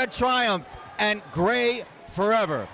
red triumph and gray forever.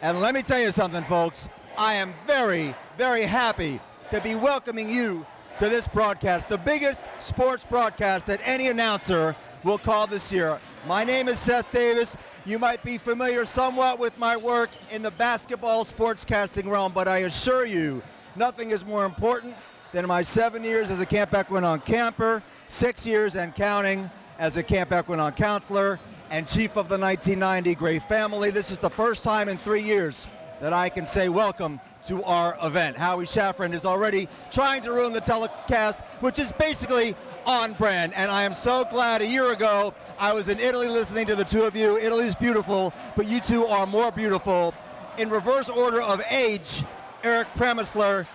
And let me tell you something, folks. I am very, very happy to be welcoming you to this broadcast, the biggest sports broadcast that any announcer will call this year. My name is Seth Davis. You might be familiar somewhat with my work in the basketball sportscasting realm, but I assure you, nothing is more important than my 7 years as a Camp Equinong camper, 6 years and counting as a Camp Equinong counselor, and chief of the 1990 Gray family. This is the first time in 3 years that I can say welcome to our event. Howie Shafran is already trying to ruin the telecast, which is basically on brand, and I am so glad. A year ago, I was in Italy listening to the two of you. Italy's beautiful, but you two are more beautiful. In reverse order of age, Eric Premisler,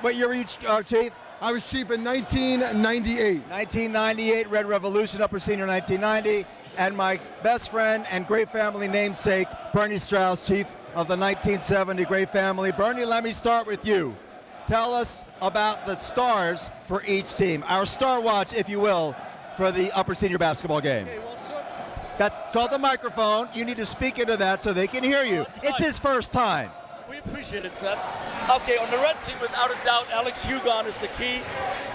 what year were you, Chief? I was chief in 1998. 1998, Red Revolution, Upper Senior 1990, and my best friend and great family namesake, Bernie Strauss, chief of the 1970 Gray family. Bernie, let me start with you. Tell us about the stars for each team. Our star watch, if you will, for the Upper Senior basketball game. Okay, well, sir, That's called the microphone. You need to speak into that so they can hear you. It's his first time. we appreciate it, Seth. Okay, on the red team, without a doubt, Alex Hugon is the key.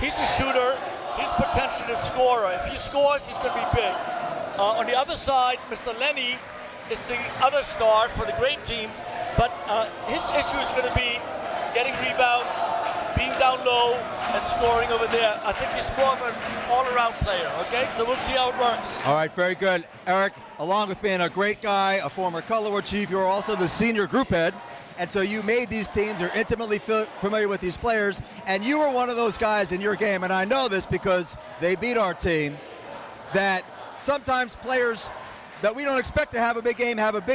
He's a shooter. He's potentially a scorer. If he scores, he's going to be big. On the other side, Mr. Lenny is the other star for the great team, but his issue is going to be getting rebounds, being down low, and scoring over there. I think he's more of an all-around player, okay? So we'll see how it works. All right, very good. Eric, along with being a great guy, a former color war chief, you're also the senior group head, and so you made these teams, you're intimately familiar with these players, and you were one of those guys in your game, and I know this because they beat our team, that sometimes players that we don't expect to have a big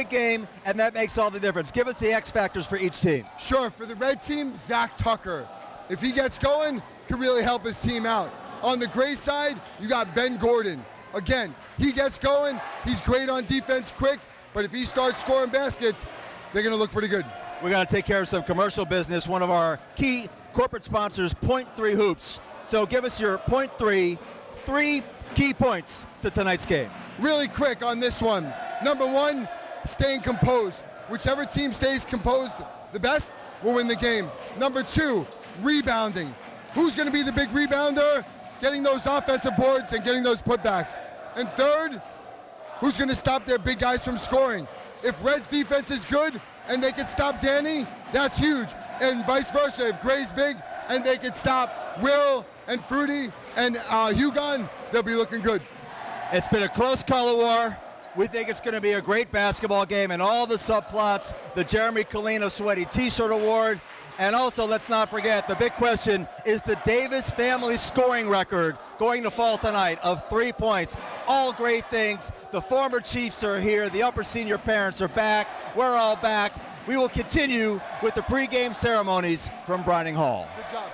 game, and that makes all the difference. Give us the X factors for each team. Sure, for the red team, Zach Tucker. If he gets going, can really help his team out. On the gray side, you got Ben Gordon. Again, he gets going, he's great on defense, quick, but if he starts scoring baskets, they're gonna look pretty good. We're gonna take care of some commercial business. One of our key corporate sponsors, Point 3 Hoops. So give us your Point 3, 3 key points to tonight's game. Really quick on this one. Number one, staying composed. Whichever team stays composed the best will win the game. Number two, rebounding. Who's gonna be the big rebounder? Getting those offensive boards and getting those putbacks. And third, who's gonna stop their big guys from scoring? If Red's defense is good and they can stop Danny, that's huge. And vice versa, if Gray's big and they can stop Will and Fruity and Hugon, they'll be looking good. It's been a close color war. We think it's going to be a great basketball game, and all the subplots, the Jeremy Colina Sweaty T-shirt award, and also let's not forget the big question, is the Davis family scoring record going to fall tonight of 3 points? All great things. The former Chiefs are here. The upper senior parents are back. We're all back. We will continue with the pregame ceremonies from Brining Hall. Good job.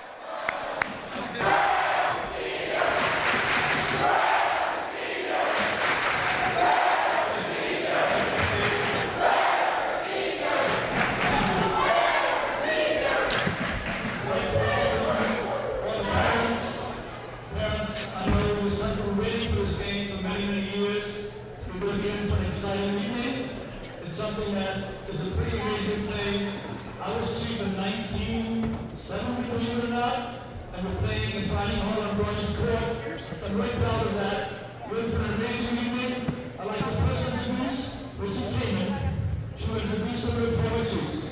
Something that is a pretty amazing thing. I was chief in 1970, believe it or not, and we're playing in Brining Hall on Brony's Court. So I'm very proud of that. We're in for an amazing evening. I'd like to first introduce Richard Kamen to introduce the former chiefs.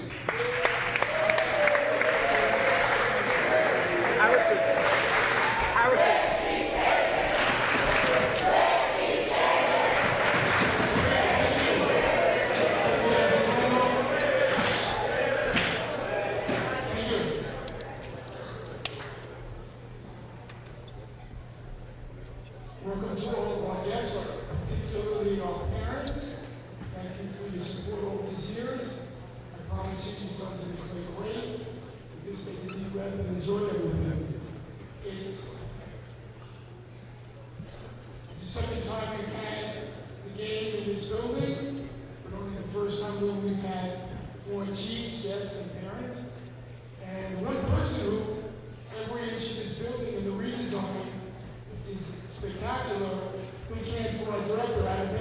Welcome to all of our guests, particularly our parents. Thank you for your support over these years. I promise you, your sons are going to play great. So just take a deep breath and enjoy everything. It's the second time we've had the game in this building, but only the first time we've had 4 chiefs, guests, and parents. And one person who every inch of this building in the redesign is spectacular. We can't, for our director, Adam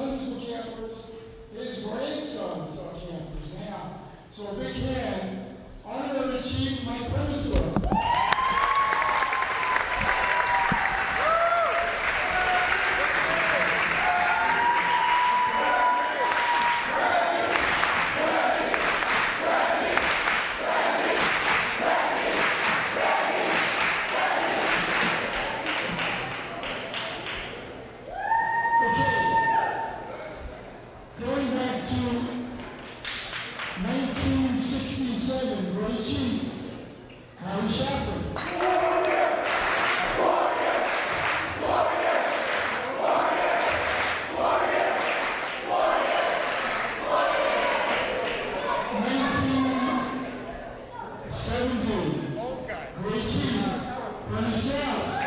sons were campers, his grandsons are campers now. So a big hand, Honorary Chief Mike Pregame. Going back to 1967, Great Chief Harry Shafford. 1970, Great Chief Bernie Strauss.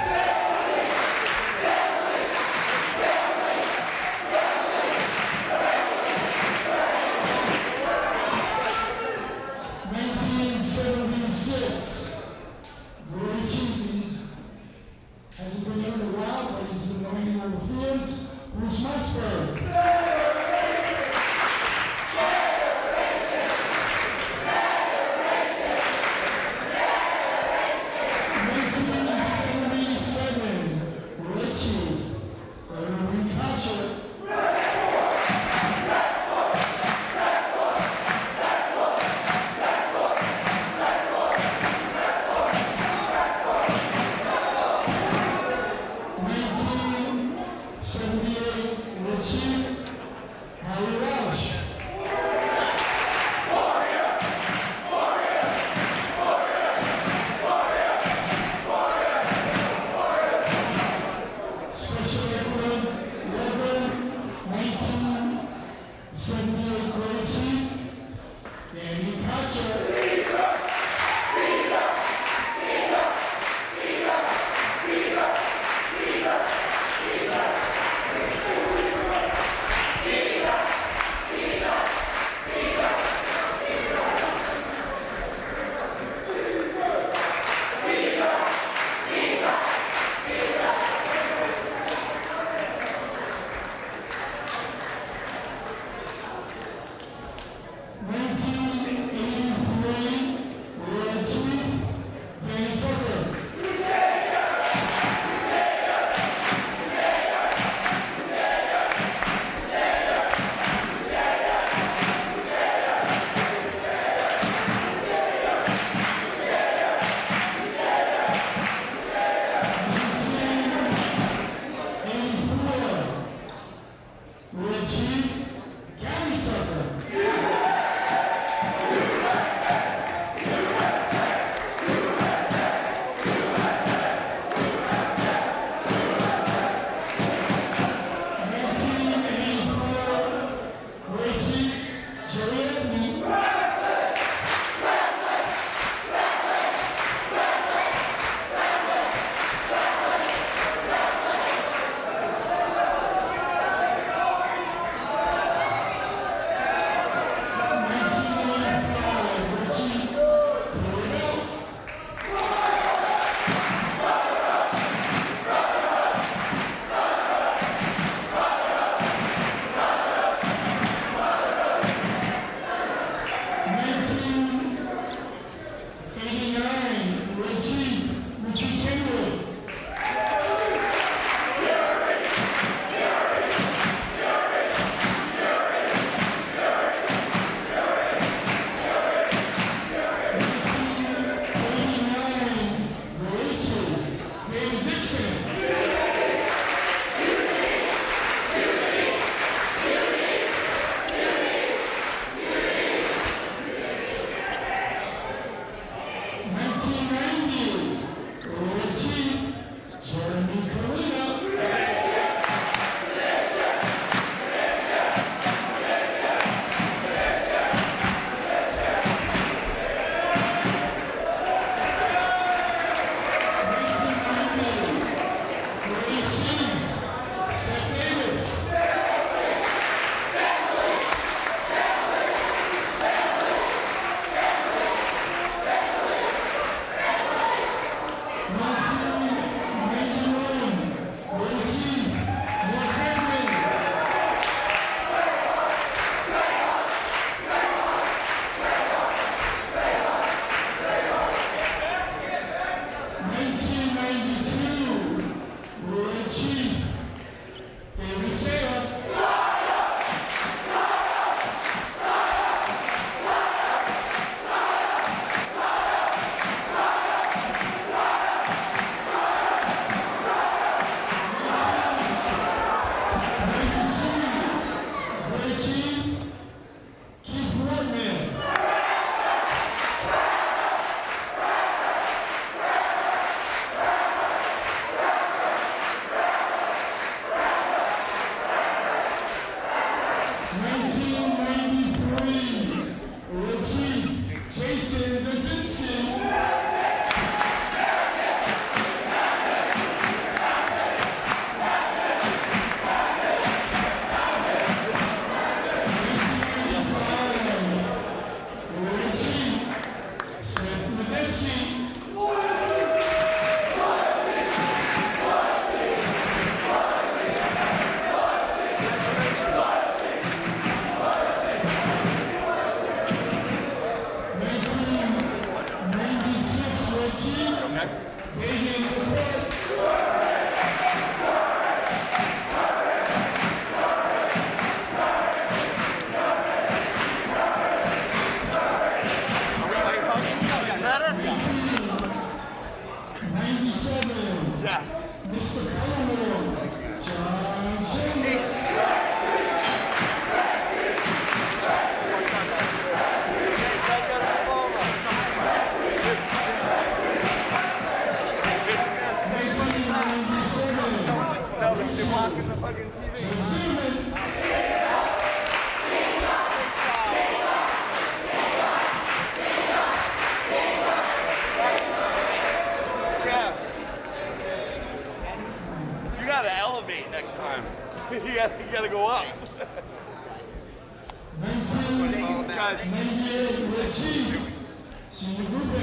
1976, Great Chief, hasn't been here in a while, but he's been learning on the fields, Bruce Musburg. 1977, Great Chief, Erwin Kotcher. 1978, Great Chief Harry Welsh. 1978 Great Chief Danny Kotcher. 1983 World Chief Danny Tucker. 1984 World Chief Gary Tucker. 1984 Great Chief Jerry Edney. 1985 1993, Chief Jason Dazinski. You gotta go up. 1998 Chief, Senior Group A,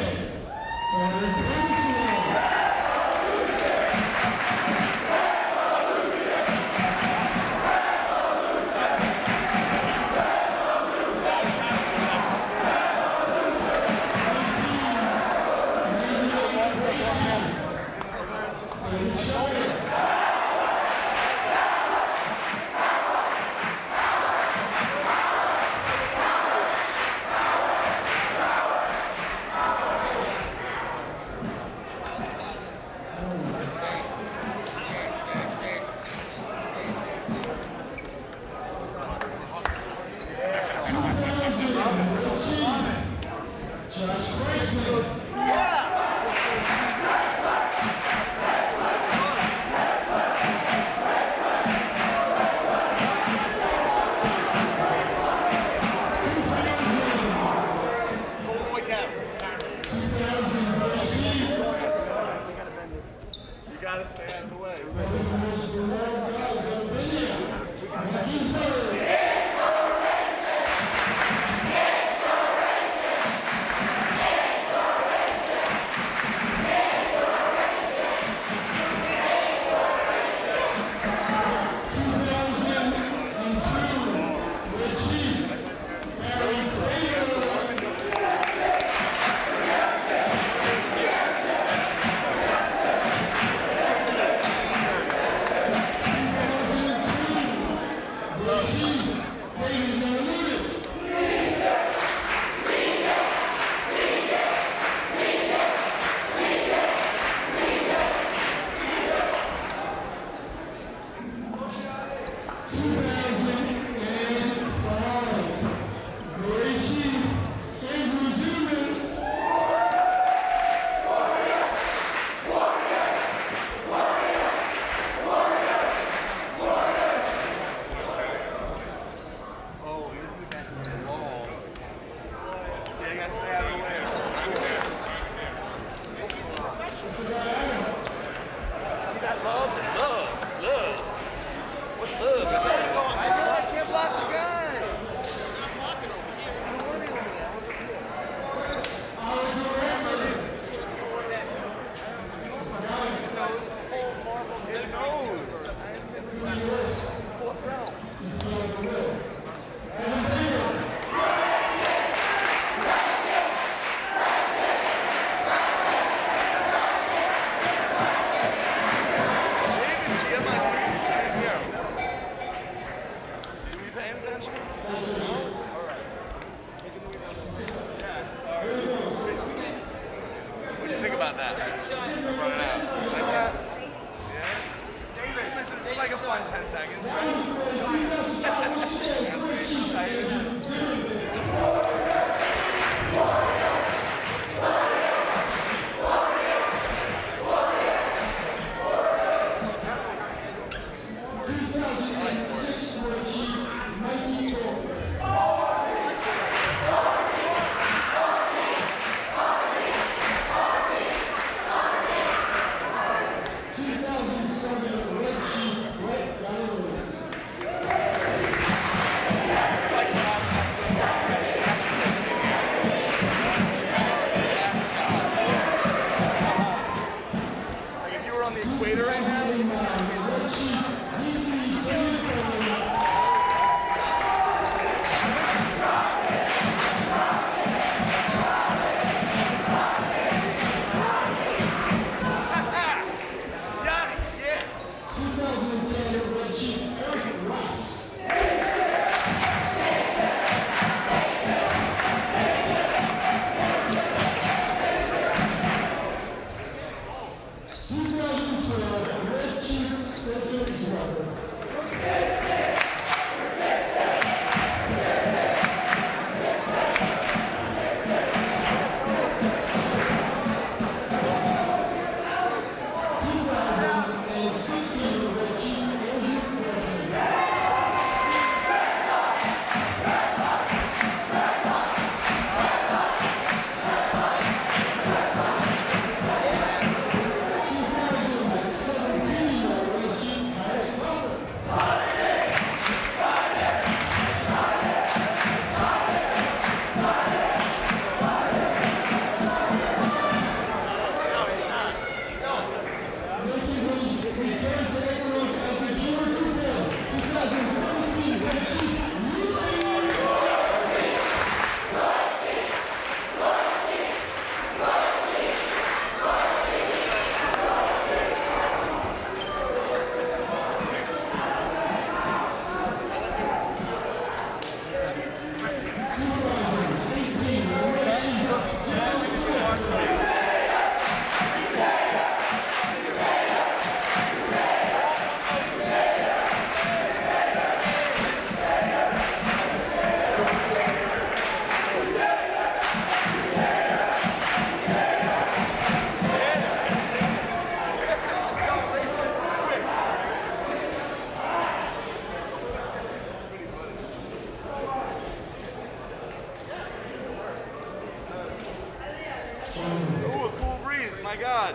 God.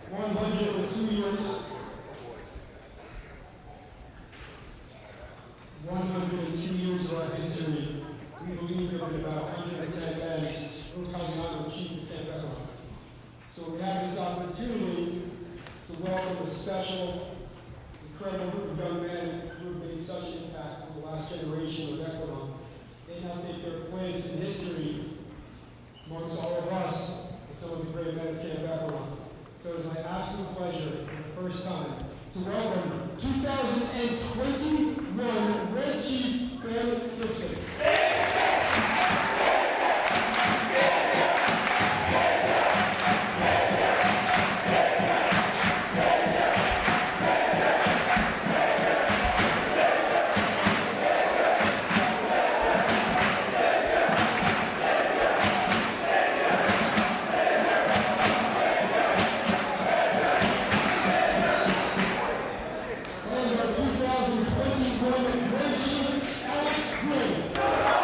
102 years. 102 years of our history. We believe there were about 110 men who have the honor of chief Camp Echo. So we have this opportunity to welcome a special, incredible group of young men who have made such an impact on the last generation of Equinum. They now take their place in history amongst all of us and some of the great men of Camp Equinum. So it's my absolute pleasure for the first time to welcome 2021 Red Chief Ben Dixon. And our 2021 Red Chief Alex Gray.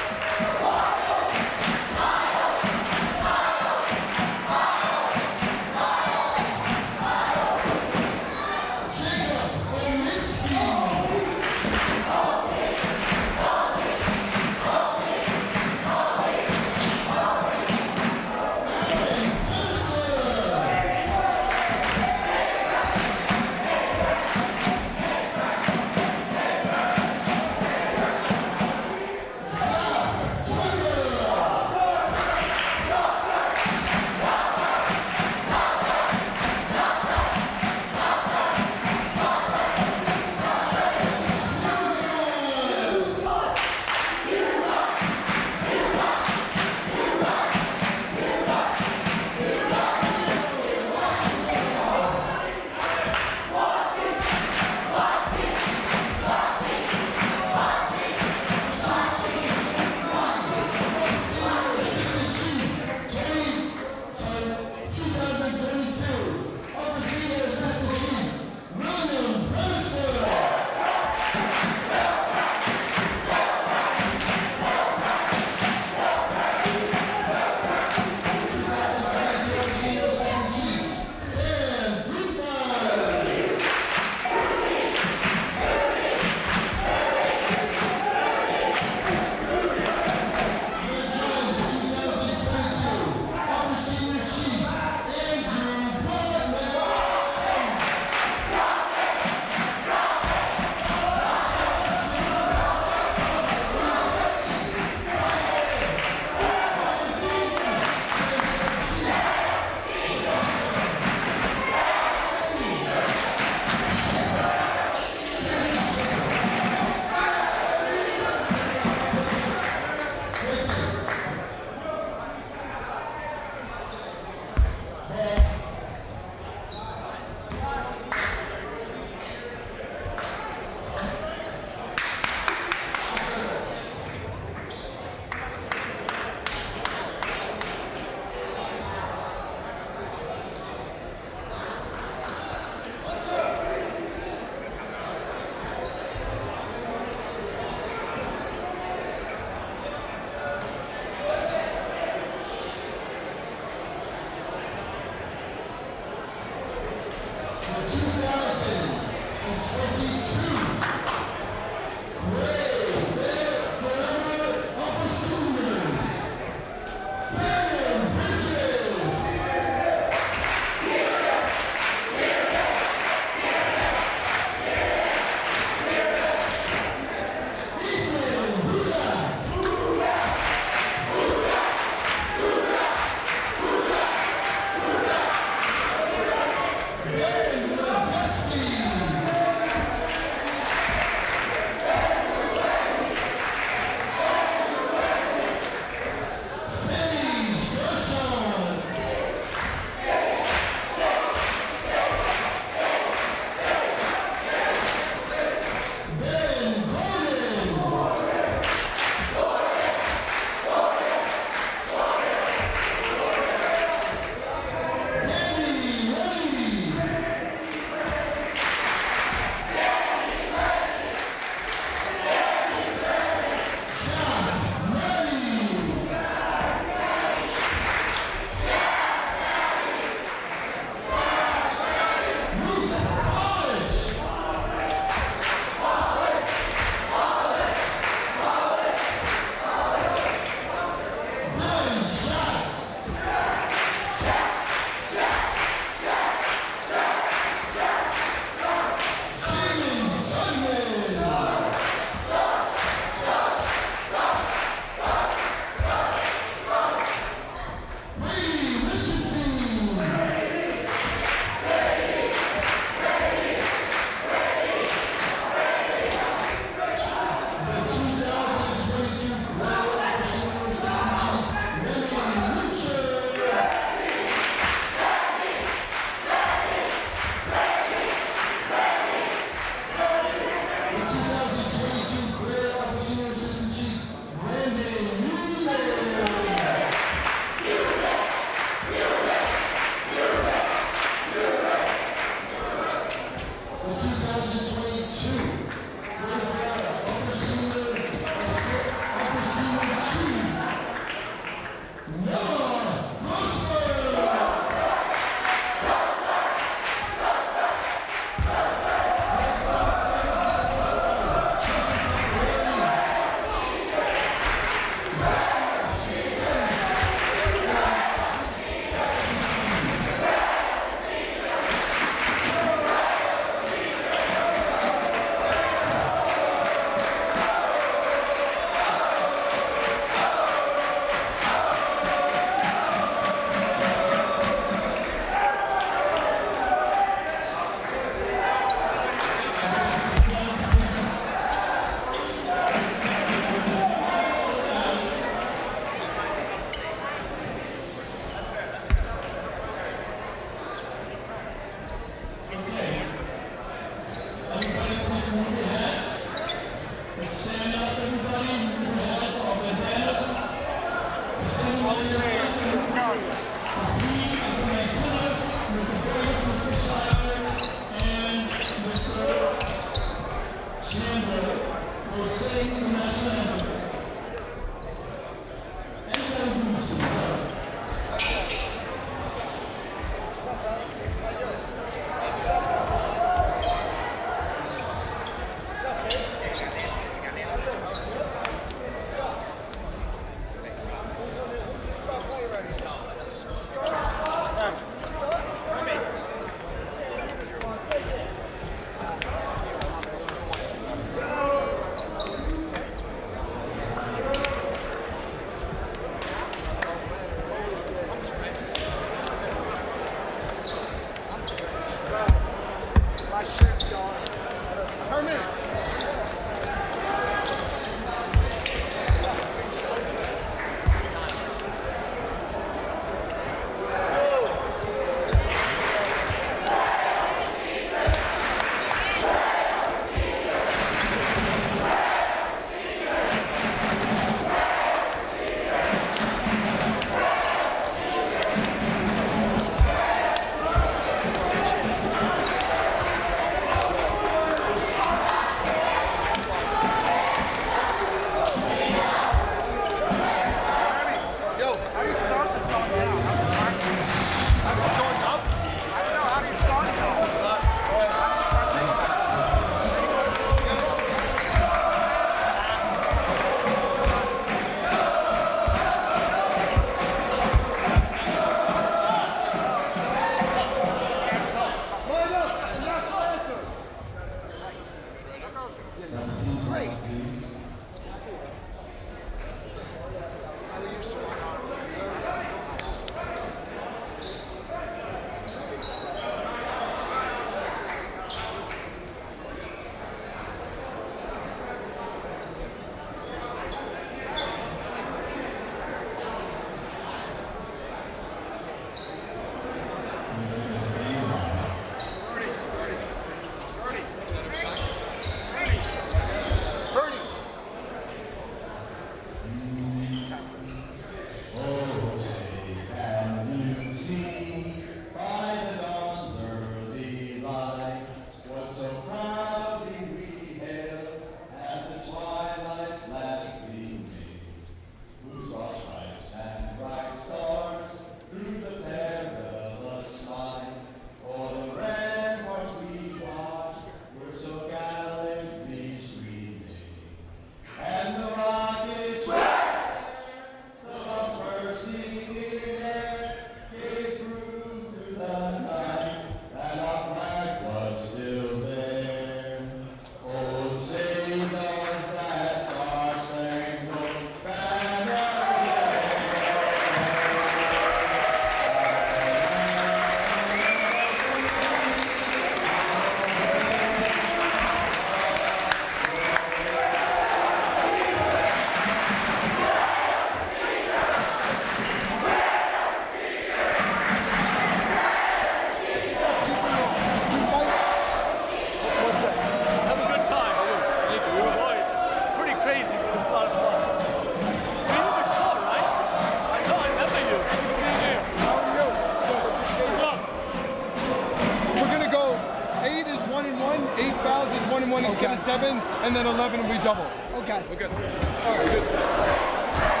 1 instead of 7, and then 11 will be double. Okay. Okay. All right.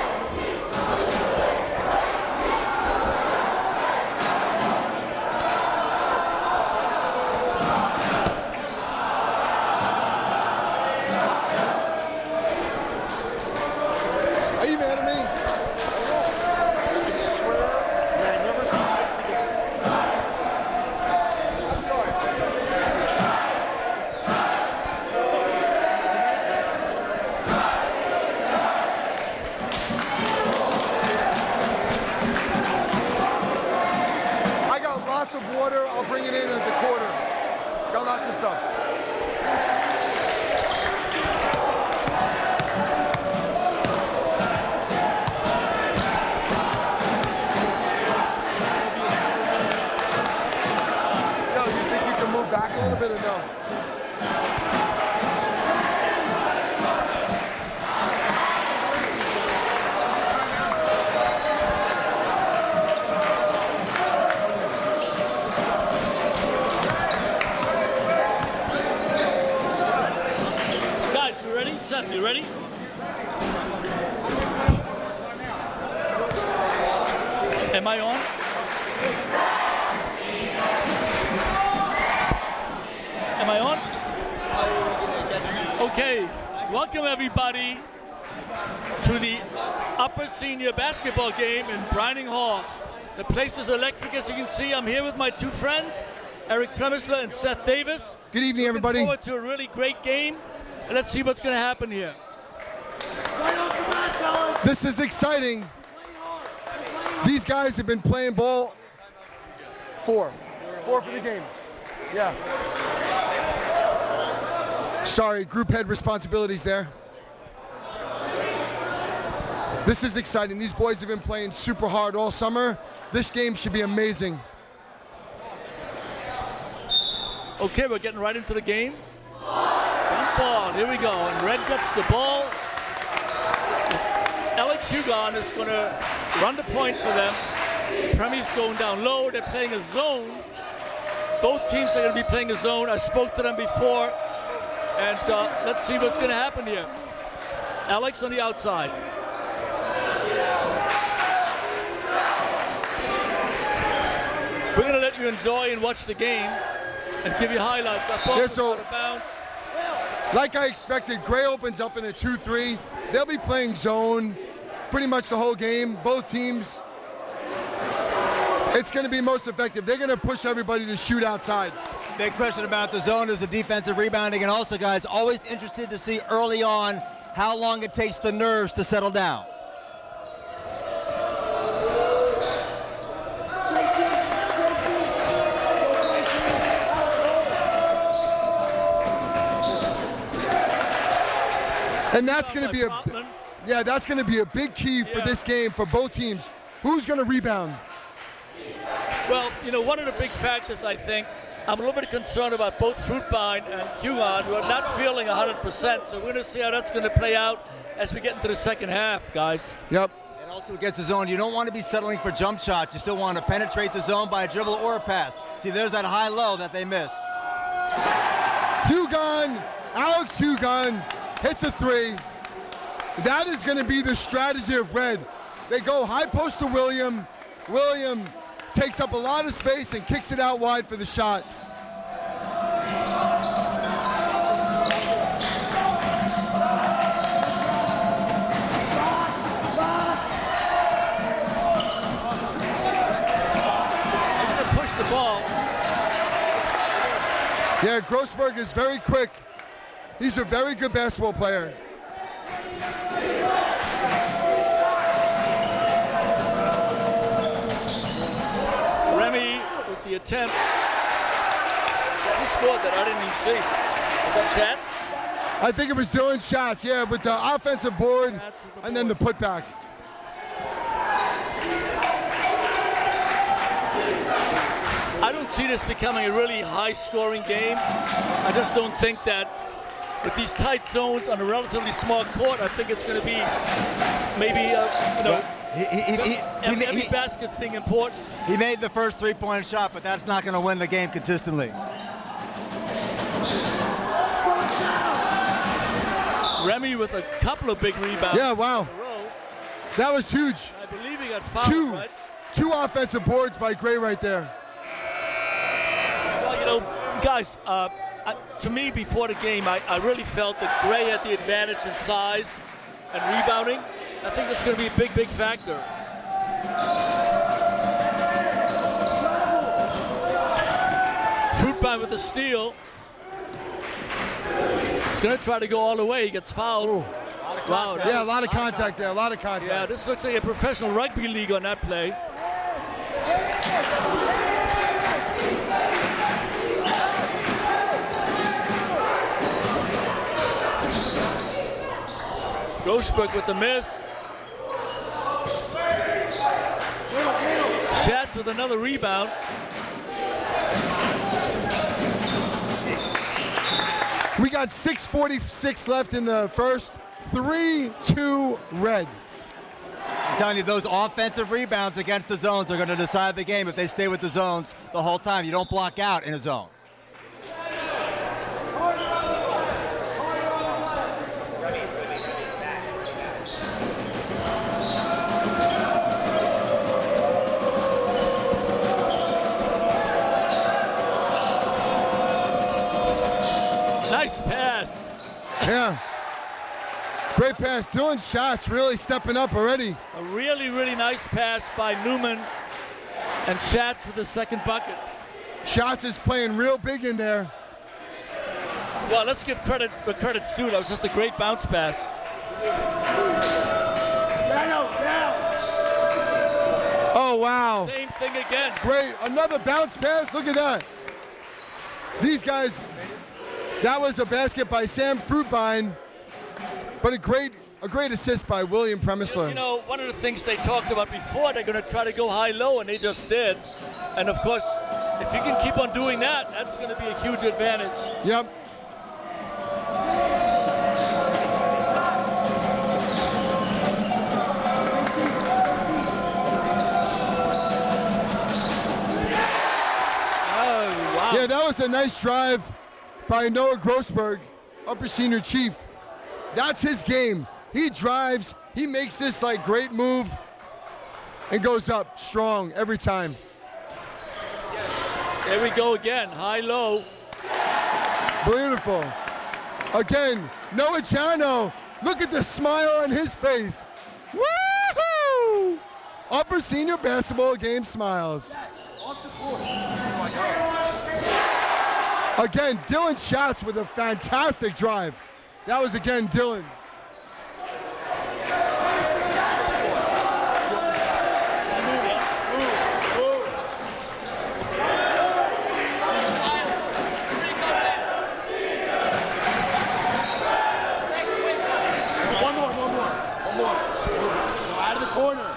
Are you mad at me? I swear, I never seen kids again. I'm sorry. I got lots of water. I'll bring it in at the quarter. Got lots of stuff. Yo, you think you can move back a little bit or no? Guys, we ready? Seth, you ready? Am I on? Am I on? Okay, welcome everybody to the upper senior basketball game in Brining Hall. The place is electric, as you can see. I'm here with my two friends, Eric Premisler and Seth Davis. Good evening, everybody. Looking forward to a really great game, and let's see what's going to happen here. This is exciting. These guys have been playing ball. Four for the game. Yeah. Sorry, group head responsibilities there. This is exciting. These boys have been playing super hard all summer. This game should be amazing. Okay, we're getting right into the game. Jump ball, here we go. And Red gets the ball. Alex Hugon is going to run the point for them. Premi's going down low. They're playing a zone. Both teams are going to be playing a zone. I spoke to them before. And let's see what's going to happen here. Alex on the outside. We're going to let you enjoy and watch the game and give you highlights. I thought Yeah, was so- out of bounds. Like I expected, Gray opens up in a 2-3. They'll be playing zone pretty much the whole game. Both teams. It's going to be most effective. They're going to push everybody to shoot outside. Big question about the zone is the defensive rebounding, and also, guys, always interested to see early on how long it takes the nerves to settle down. And that's going to be Trotman. that's going to be a big key for Yeah. this game for both teams. Who's going to rebound? Well, you know, one of the big factors, I think, I'm a little bit concerned about both Fruitbine and Hugon, who are not feeling 100%. So we're going to see how that's going to play out as we get into the second half, guys. Yep. And also against the zone, you don't want to be settling for jump shots. You still want to penetrate the zone by a dribble or a pass. See, there's that high-low that they missed. Hugon, Alex Hugon hits a 3. That is going to be the strategy of Red. They go high post to William. William takes up a lot of space and kicks it out wide for the shot. They're going to push the ball. Yeah, Grossberg is very quick. He's a very good basketball player. Remy with the attempt. Who scored that? I didn't even see. Was that Chats? I think it was Dylan Schatz, yeah, with the offensive board Schatz with the and then the putback. I don't see this becoming a really high-scoring game. I just don't think that with these tight zones on a relatively small court, I think it's going to be maybe, you know, every basket's being important. He made the first three-point shot, but that's not going to win the game consistently. Remy with a couple of big rebounds. Yeah, wow. In a row. That was huge. I believe he got fouled, right? Two offensive boards by Gray right there. Well, you know, guys, to me, before the game, I really felt that Gray had the advantage in size and rebounding. I think that's going to be a big, big factor. Fruitbine with the steal. He's going to try to go all the way. He gets fouled. Ooh. Wow. Yeah, a lot of contact there, a lot of contact. Yeah, this looks like a professional rugby league on that play. Grossberg with the miss. Schatz with another rebound. We got 6:46 left in the first. 3-2 red. I'm telling you, those offensive rebounds against the zones are going to decide the game if they stay with the zones the whole time. You don't block out in a zone. Nice pass. Yeah. Great pass. Dylan Schatz really stepping up already. A really, really nice pass by Newman, and Schatz with the second bucket. Schatz is playing real big in there. Well, let's give credit where credit's due. That was just a great bounce pass. Oh, wow. Same thing again. Great. Another bounce pass. Look at that. These guys, that was a basket by Sam Fruitbine, but a great assist by William Premisler. You know, one of the things they talked about before, they're going to try to go high-low, and they just did. And, of course, if you can keep on doing that, that's going to be a huge advantage. Yep. Oh, wow. Yeah, that was a nice drive by Noah Grossberg, upper senior chief. That's his game. He drives, he makes this like great move and goes up strong every time. There we go again, high-low. Beautiful. Again, Noah Jano, look at the smile on his face. Woohoo! Upper senior basketball game smiles. Again, Dylan Schatz with a fantastic drive. That was again Dylan. One more. Out of the corner.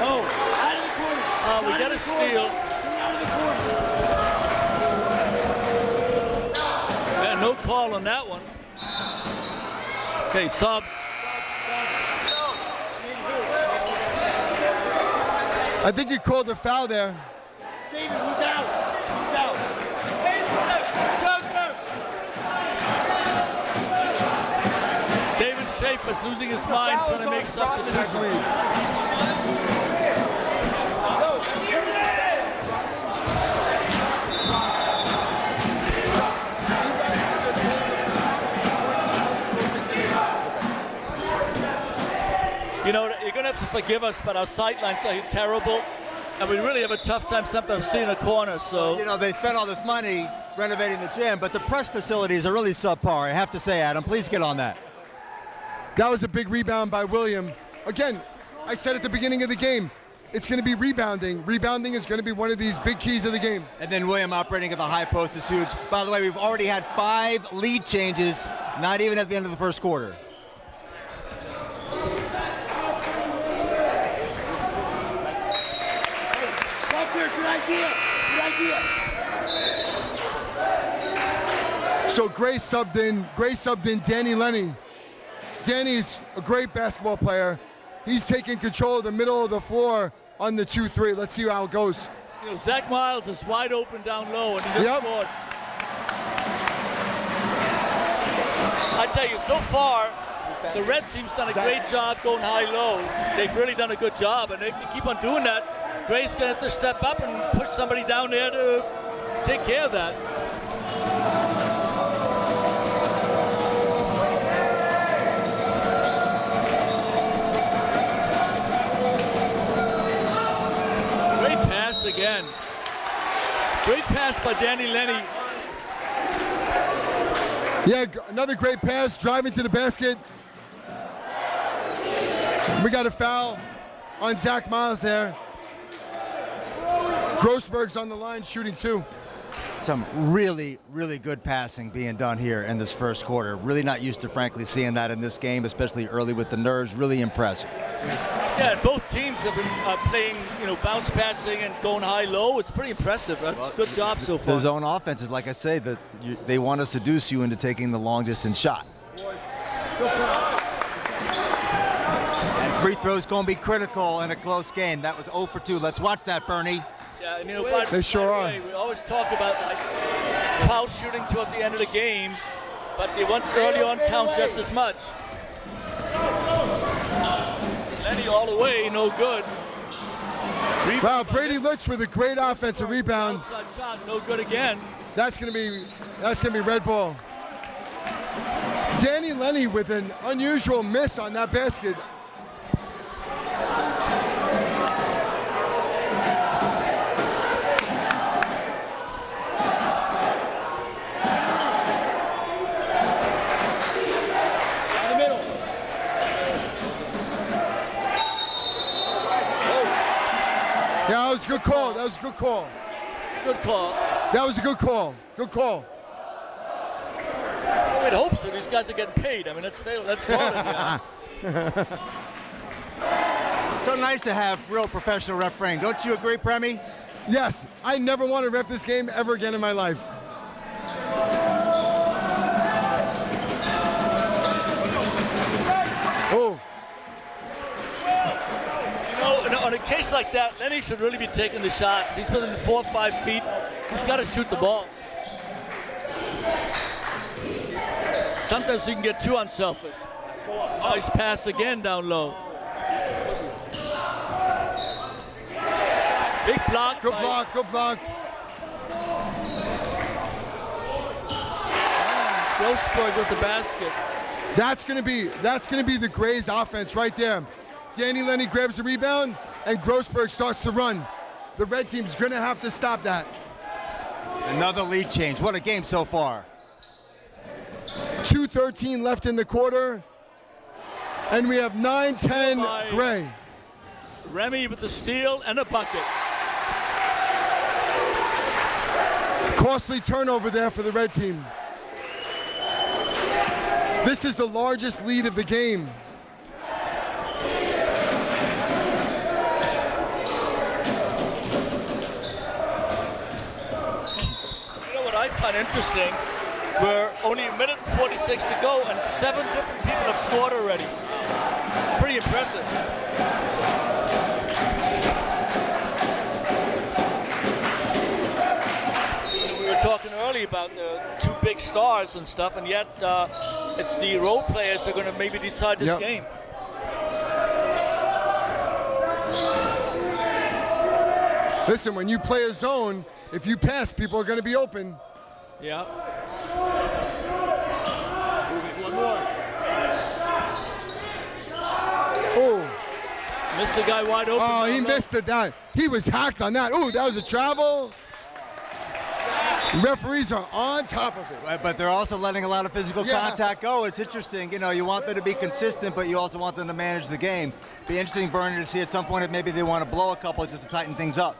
No, out of the corner. We get a steal. Out of the corner. Yeah, no call on that one. Okay, subs. I think he called a foul there. Save it. Who's out? Who's out? David Schaefer's losing his mind trying to make substitutions. You know, you're going to have to forgive us, but our sight lines are terrible, and we really have a tough time sometimes seeing a corner, so. You know, they spent all this money renovating the gym, but the press facilities are really subpar, I have to say, Adam. Please get on that. That was a big rebound by William. Again, I said at the beginning of the game, it's going to be rebounding. Rebounding is going to be one of these big keys of the game. And then William operating at the high post is huge. By the way, we've already had 5 lead changes, not even at the end of the first quarter. So Gray subbed in Danny Lenny. Danny's a great basketball player. He's taking control of the middle of the floor on the 2-3. Let's see how it goes. You know, Zach Miles is wide open down low, and he just scored. I tell you, so far, the red team's done a great job going high-low. They've really done a good job, and if they keep on doing that, Gray's going to have to step up and push somebody down there to take care of that. Great pass again. Great pass by Danny Lenny. Yeah, another great pass, driving to the basket. We got a foul on Zach Miles there. Grossberg's on the line shooting 2. Some really, really good passing being done here in this first quarter. Really not used to, frankly, seeing that in this game, especially early with the nerves. Really impressive. Yeah, and both teams have been playing, bounce passing and going high-low. It's pretty impressive. That's a good job so far. The zone offenses, like I say, they want to seduce you into taking the long-distance shot. And free throws going to be critical in a close game. That was 0 for 2. Let's watch that, Bernie. Yeah, and They sure are. We always talk about foul shooting toward the end of the game, but the ones early on count just as much. Lenny all the way, no good. Wow, Brady Litch with a great offensive rebound. Outside shot, no good again. That's gonna be red ball. Danny Lenny with an unusual miss on that basket. Yeah, that was a good call. That was a good call. Good call. That was a good call. Good call. Well, we'd hope so. These guys are getting paid. I mean, let's call it. Yeah. So nice to have real professional refereeing. Don't you agree, Premi? Yes, I never want to ref this game ever again in my life. Oh. On a case like that, Lenny should really be taking the shots. He's within 4 or 5 feet. He's got to shoot the ball. Sometimes you can get too unselfish. Nice pass again down low. Big block. Good block, good block. Grossberg with the basket. That's gonna be the Grays offense right there. Danny Lenny grabs the rebound and Grossberg starts to run. The red team's gonna have to stop that. Another lead change. What a game so far. 2:13 left in the quarter. And we have 9-10 Gray. Remy with the steal and a bucket. Costly turnover there for the red team. This is the largest lead of the game. I find interesting, we're only a minute and 46 to go and 7 different people have scored already. It's pretty impressive. We were talking earlier about the 2 big stars and stuff, and yet it's the role players that are going to maybe decide this game. Listen, when you play a zone, if you pass, people are going to be open. Yeah. One more. Oh. Missed the guy wide open. Oh, he missed it. He was hacked on that. Oh, that was a travel. Referees are on top of it. Right, but they're also letting a lot of physical contact go. It's interesting. You want them to be consistent, but you also want them to manage the game. Be interesting, Bernie, to see at some point if maybe they want to blow a couple just to tighten things up.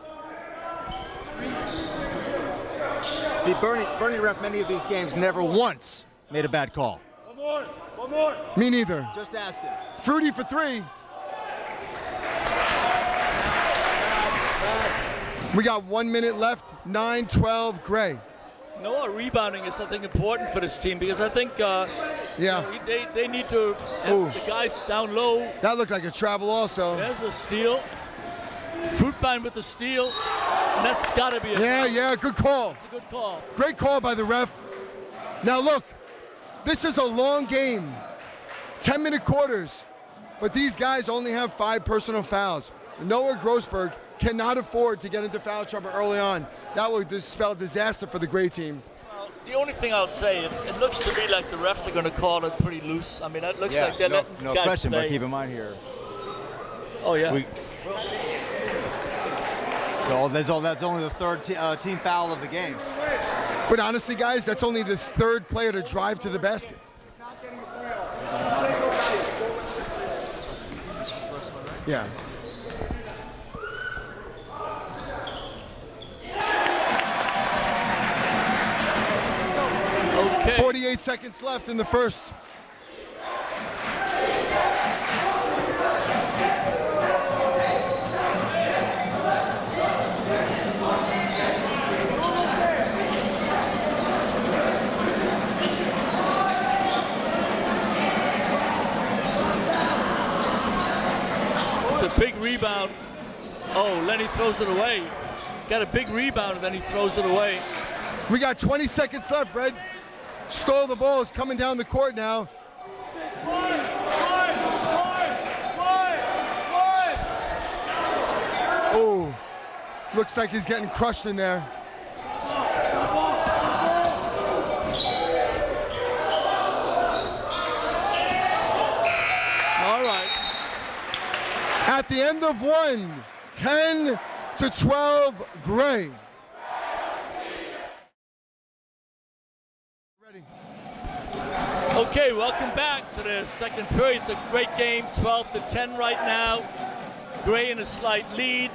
See, Bernie ref many of these games, never once made a bad call. One more. Me neither. Just asking. Fruity for 3. We got 1 minute left. 9-12 Gray. Rebounding is something important for this team because I think they need to have the guys down low. That looked like a travel also. There's a steal. Fruitbine with the steal. And that's got to be a good call. It's a good call. Great call by the ref. Now look, This is a long game, 10-minute quarters, but these guys only have 5 personal fouls. Noah Grossberg cannot afford to get into foul trouble early on. That would spell disaster for the Gray team. Well, the only thing I'll say, it looks to me like the refs are going to call it pretty loose. I mean, it looks like they're letting no guys question, play. but keep in mind here. Oh, yeah. So that's only the third team foul of the game. But honestly, guys, that's only the 3rd player to drive to the basket. Yeah. Okay. 48 seconds left in the first. It's a big rebound. Oh, Lenny throws it away. Got a big rebound, and then he throws it away. We got 20 seconds left, Red. Stole the ball, is coming down the court now. Oh, looks like he's getting crushed in there. All right. At the end of one, 10-12, Gray. Ready. Okay, welcome back to the second period. It's a great game, 12-10 right now. Gray in a slight lead.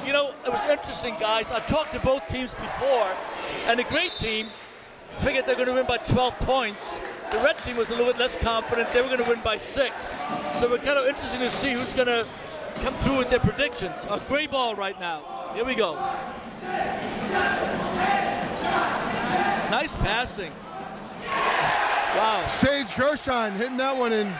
You know, it was interesting, guys. I've talked to both teams before, and the Gray team figured they're going to win by 12 points. The Red team was a little bit less confident. They were going to win by 6. So we're kind of interesting to see who's going to come through with their predictions. A Gray ball right now. Here we go. Nice passing. Wow. Sage Gershon hitting that one in.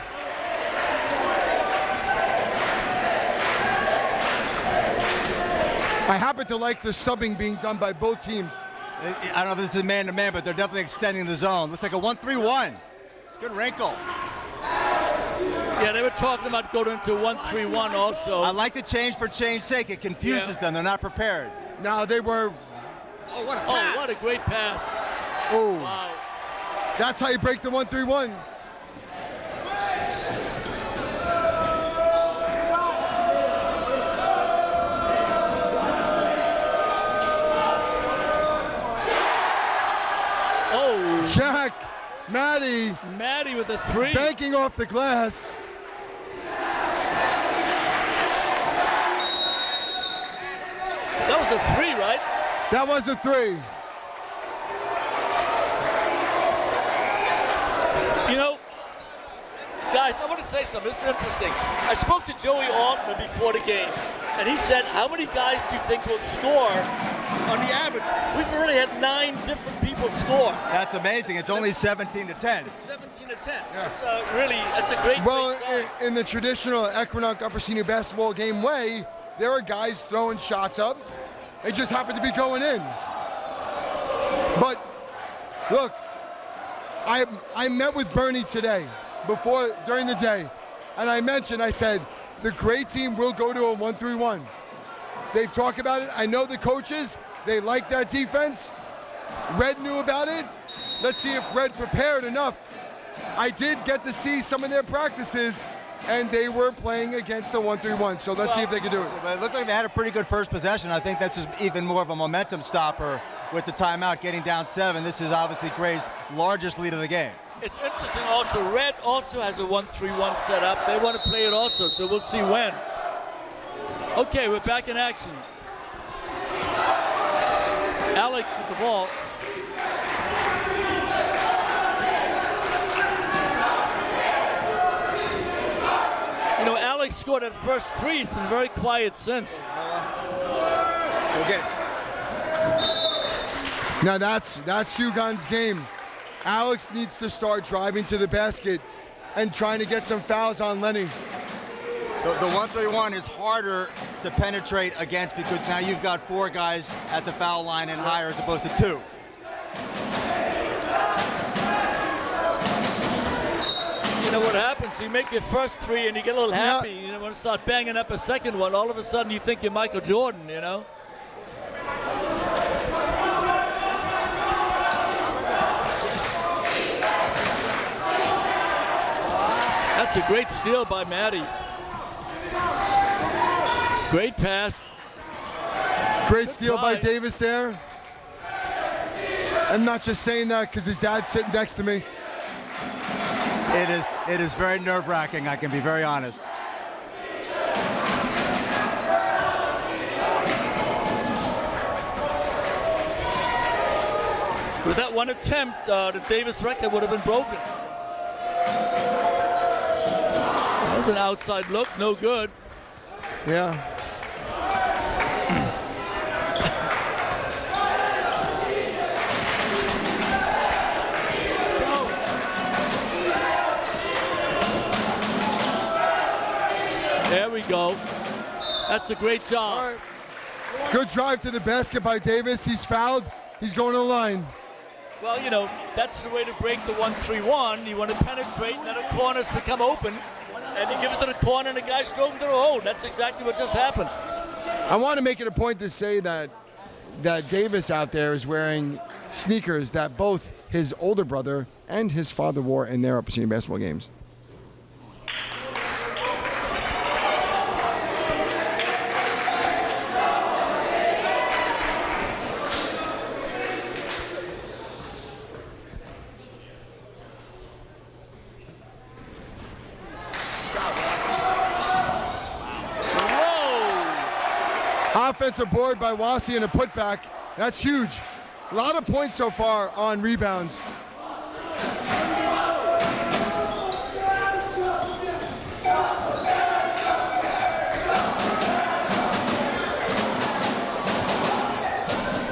I happen to like the subbing being done by both teams. I don't know if this is man-to-man, but they're definitely extending the zone. Looks like a 1-3-1. Good wrinkle. Yeah, they were talking about going into 1-3-1 also. I like the change for change's sake. It confuses them. They're not prepared. Now they were. Oh, what a pass. Oh, what a great pass. Oh, Wow. that's how you break the 1-3-1. Oh, Jack, Maddie, Maddie with a 3. banking off the glass. That was a 3, right? That was a 3. You know, guys, I want to say something. This is interesting. I spoke to Joey Altman before the game, and he said, how many guys do you think will score on the average? We've already had 9 different people score. That's amazing. It's only 17-10. It's 17-10. It's that's a great Well, great start. in the traditional Equinox Upper Senior Basketball game way, there are guys throwing shots up. They just happen to be going in. But look, I met with Bernie today, during the day, and I said, the Gray team will go to a 1-3-1. They've talked about it. I know the coaches, they like that defense. Red knew about it. Let's see if Red prepared enough. I did get to see some of their practices, and they were playing against the 1-3-1. So let's see if they can do it. But it looked like they had a pretty good first possession. I think that's just even more of a momentum stopper with the timeout, getting down 7. This is obviously Gray's largest lead of the game. It's interesting also, Red also has a 1-3-1 set up. They want to play it also, so we'll see when. Okay, we're back in action. Alex with the ball. You know, Alex scored that first 3. He's been very quiet since. Okay. Now that's Hugon's game. Alex needs to start driving to the basket and trying to get some fouls on Lenny. The 1-3-1 is harder to penetrate against because now you've got 4 guys at the foul line and higher as opposed to 2. what happens? You make your first three and you get a little happy. You want to start banging up a second one. All of a sudden, you think you're Michael Jordan. You know. That's a great steal by Matty. Great pass. Great steal by Davis there. I'm not just saying that because his dad's sitting next to me. It is very nerve-wracking, I can be very honest. With that one attempt, the Davis record would have been broken. That was an outside look, no good. Yeah. There we go. That's a great job. All right. Good drive to the basket by Davis. He's fouled. He's going to the line. Well, you know, that's the way to break the 1-3-1. You want to penetrate, and then the corners become open, and you give it to the corner, and the guy's thrown through the hole. That's exactly what just happened. I want to make it a point to say that Davis out there is wearing sneakers that both his older brother and his father wore in their Upper Senior basketball games. Offensive board by Wasi and a putback. That's huge. A lot of points so far on rebounds.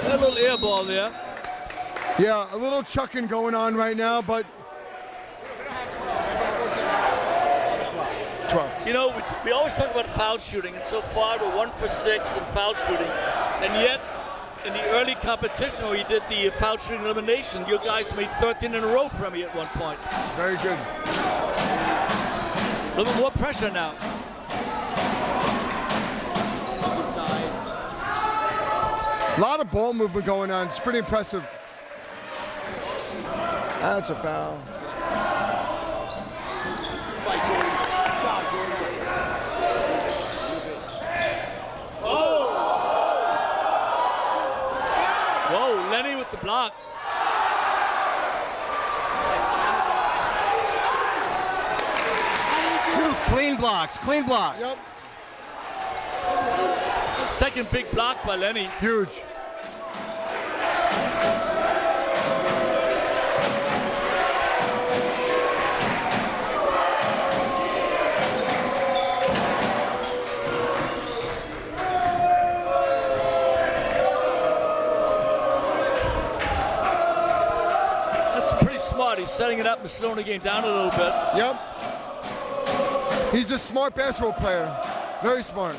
A little air ball there. Yeah, a little chucking going on right now, but 12. You know, we always talk about foul shooting, and so far we're 1 for 6 in foul shooting. And yet, in the early competition where you did the foul shooting elimination, your guys made 13 in a row from me at one point. Very good. A little bit more pressure now. A lot of ball movement going on. It's pretty impressive. That's a foul. Whoa, Lenny with the block. Two clean blocks, clean block. Yep. Second big block by Lenny. Huge. He's setting it up and slowing the game down a little bit. Yep. He's a smart basketball player. Very smart.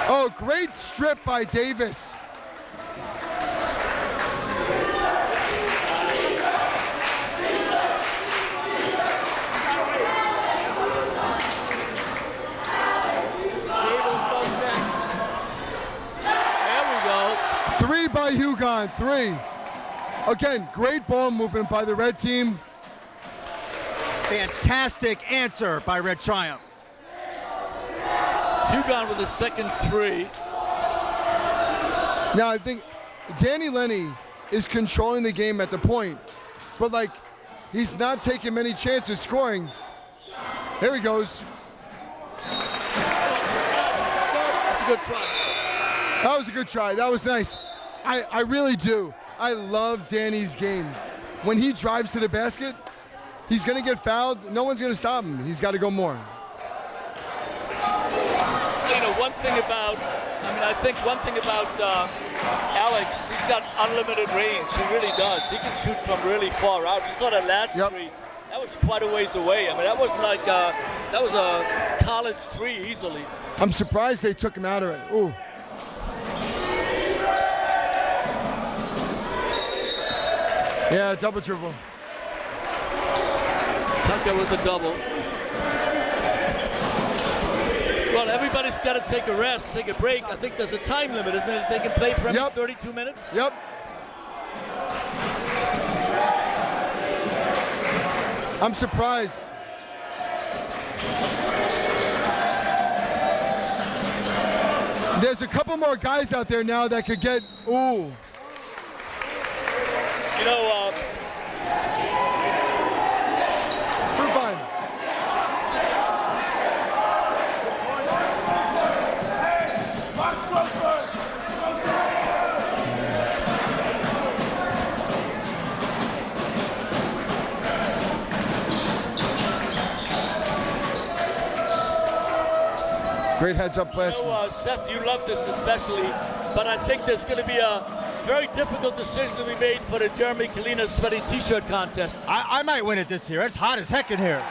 Oh, great strip by Davis. By Hugon, 3. Again, great ball movement by the red team. Fantastic answer by Red Triumph. Hugon with his second 3. Now, I think Danny Lenny is controlling the game at the point, but like, he's not taking many chances scoring. There he goes. That's a good try. That was a good try. That was nice. I really do. I love Danny's game. When he drives to the basket, he's going to get fouled. No one's going to stop him. He's got to go more. You know, I think one thing about Alex, he's got unlimited range. He really does. He can shoot from really far out. You saw that last three. That was quite a ways away. I mean, that wasn't like, that was a college 3 easily. I'm surprised they took him out of it. Ooh. Yeah, double triple. Tucker with the double. Well, everybody's got to take a rest, take a break. I think there's a time limit, isn't it? They can play for 32 minutes? Yep. I'm surprised. There's a couple more guys out there now that could get, ooh. You know, Fruit Bun. Great heads up blast. You know, Seth, you love this especially, but I think there's going to be a very difficult decision to be made for the Jeremy Kalina Sweaty T-shirt contest. I might win it this year. It's hot as heck in here.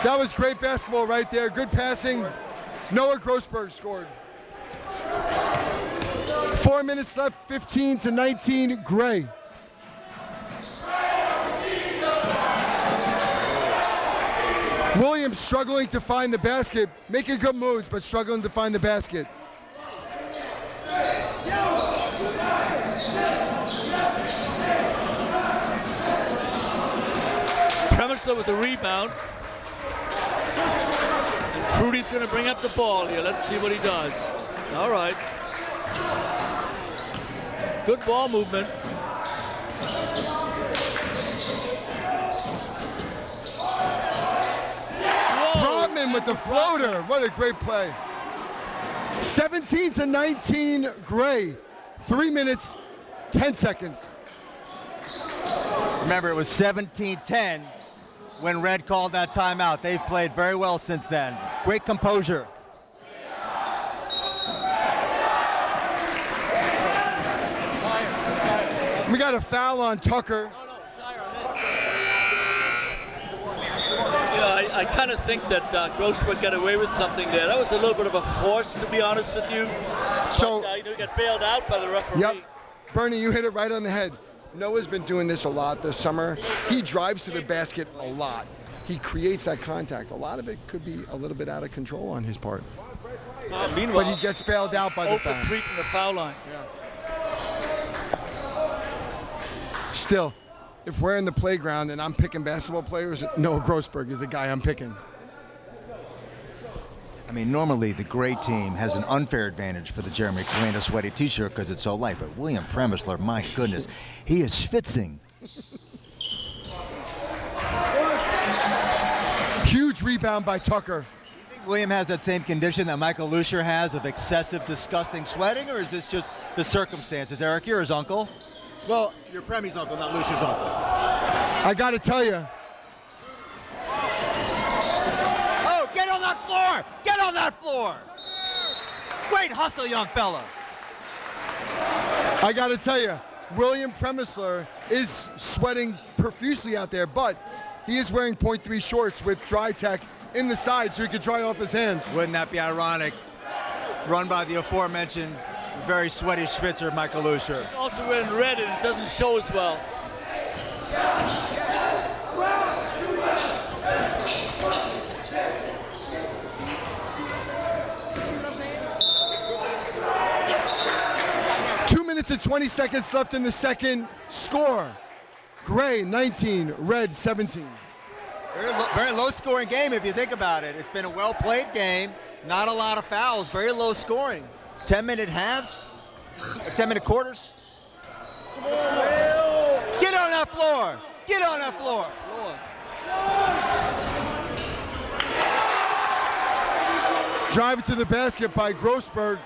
That was great basketball right there. Good passing. Noah Grossberg scored. 4 minutes left, 15-19, Gray. Williams struggling to find the basket, making good moves, but struggling to find the basket. Premisler with the rebound. And Fruity's going to bring up the ball here. Let's see what he does. All right. Good ball movement. Rodman with the floater. What a great play. 17-19, Gray. 3 minutes, 10 seconds. Remember, it was 17-10 when Red called that timeout. They've played very well since then. Great composure. We got a foul on Tucker. Yeah, I kind of think that Grossberg got away with something there. That was a little bit of a force, to be honest with you. So, But, he got bailed out by the referee. yep. Bernie, you hit it right on the head. Noah's been doing this a lot this summer. He drives to the basket a lot. He creates that contact. A lot of it could be a little bit out of control on his part. Meanwhile, But he gets bailed out by the open foul. 3 from the foul line. Still, if we're in the playground and I'm picking basketball players, Noah Grossberg is the guy I'm picking. I mean, normally the Gray team has an unfair advantage for the Jeremy Kalina Sweaty T-shirt because it's so light, but William Premisler, my goodness, he is schwitzing. Huge rebound by Tucker. You think William has that same condition that Michael Lucier has of excessive, disgusting sweating, or is this just the circumstances? Eric, you're his uncle. Well, You're Premi's uncle, not Lucier's uncle. I got to tell you, Oh, get on that floor! Get on that floor! Great hustle, young fella. I got to tell you, William Premisler is sweating profusely out there, but he is wearing .3 shorts with dry tech in the side so he could dry off his hands. Wouldn't that be ironic? Run by the aforementioned very sweaty Schwitzer, Michael Lucier. He's also wearing red and it doesn't show as well. Two minutes and 20 seconds left in the second. Score, Gray 19, Red 17. Very low-scoring game if you think about it. It's been a well-played game. Not a lot of fouls. Very low scoring. 10-minute halves. 10-minute quarters. Get on that floor. Get on that floor. Drive to the basket by Grossberg.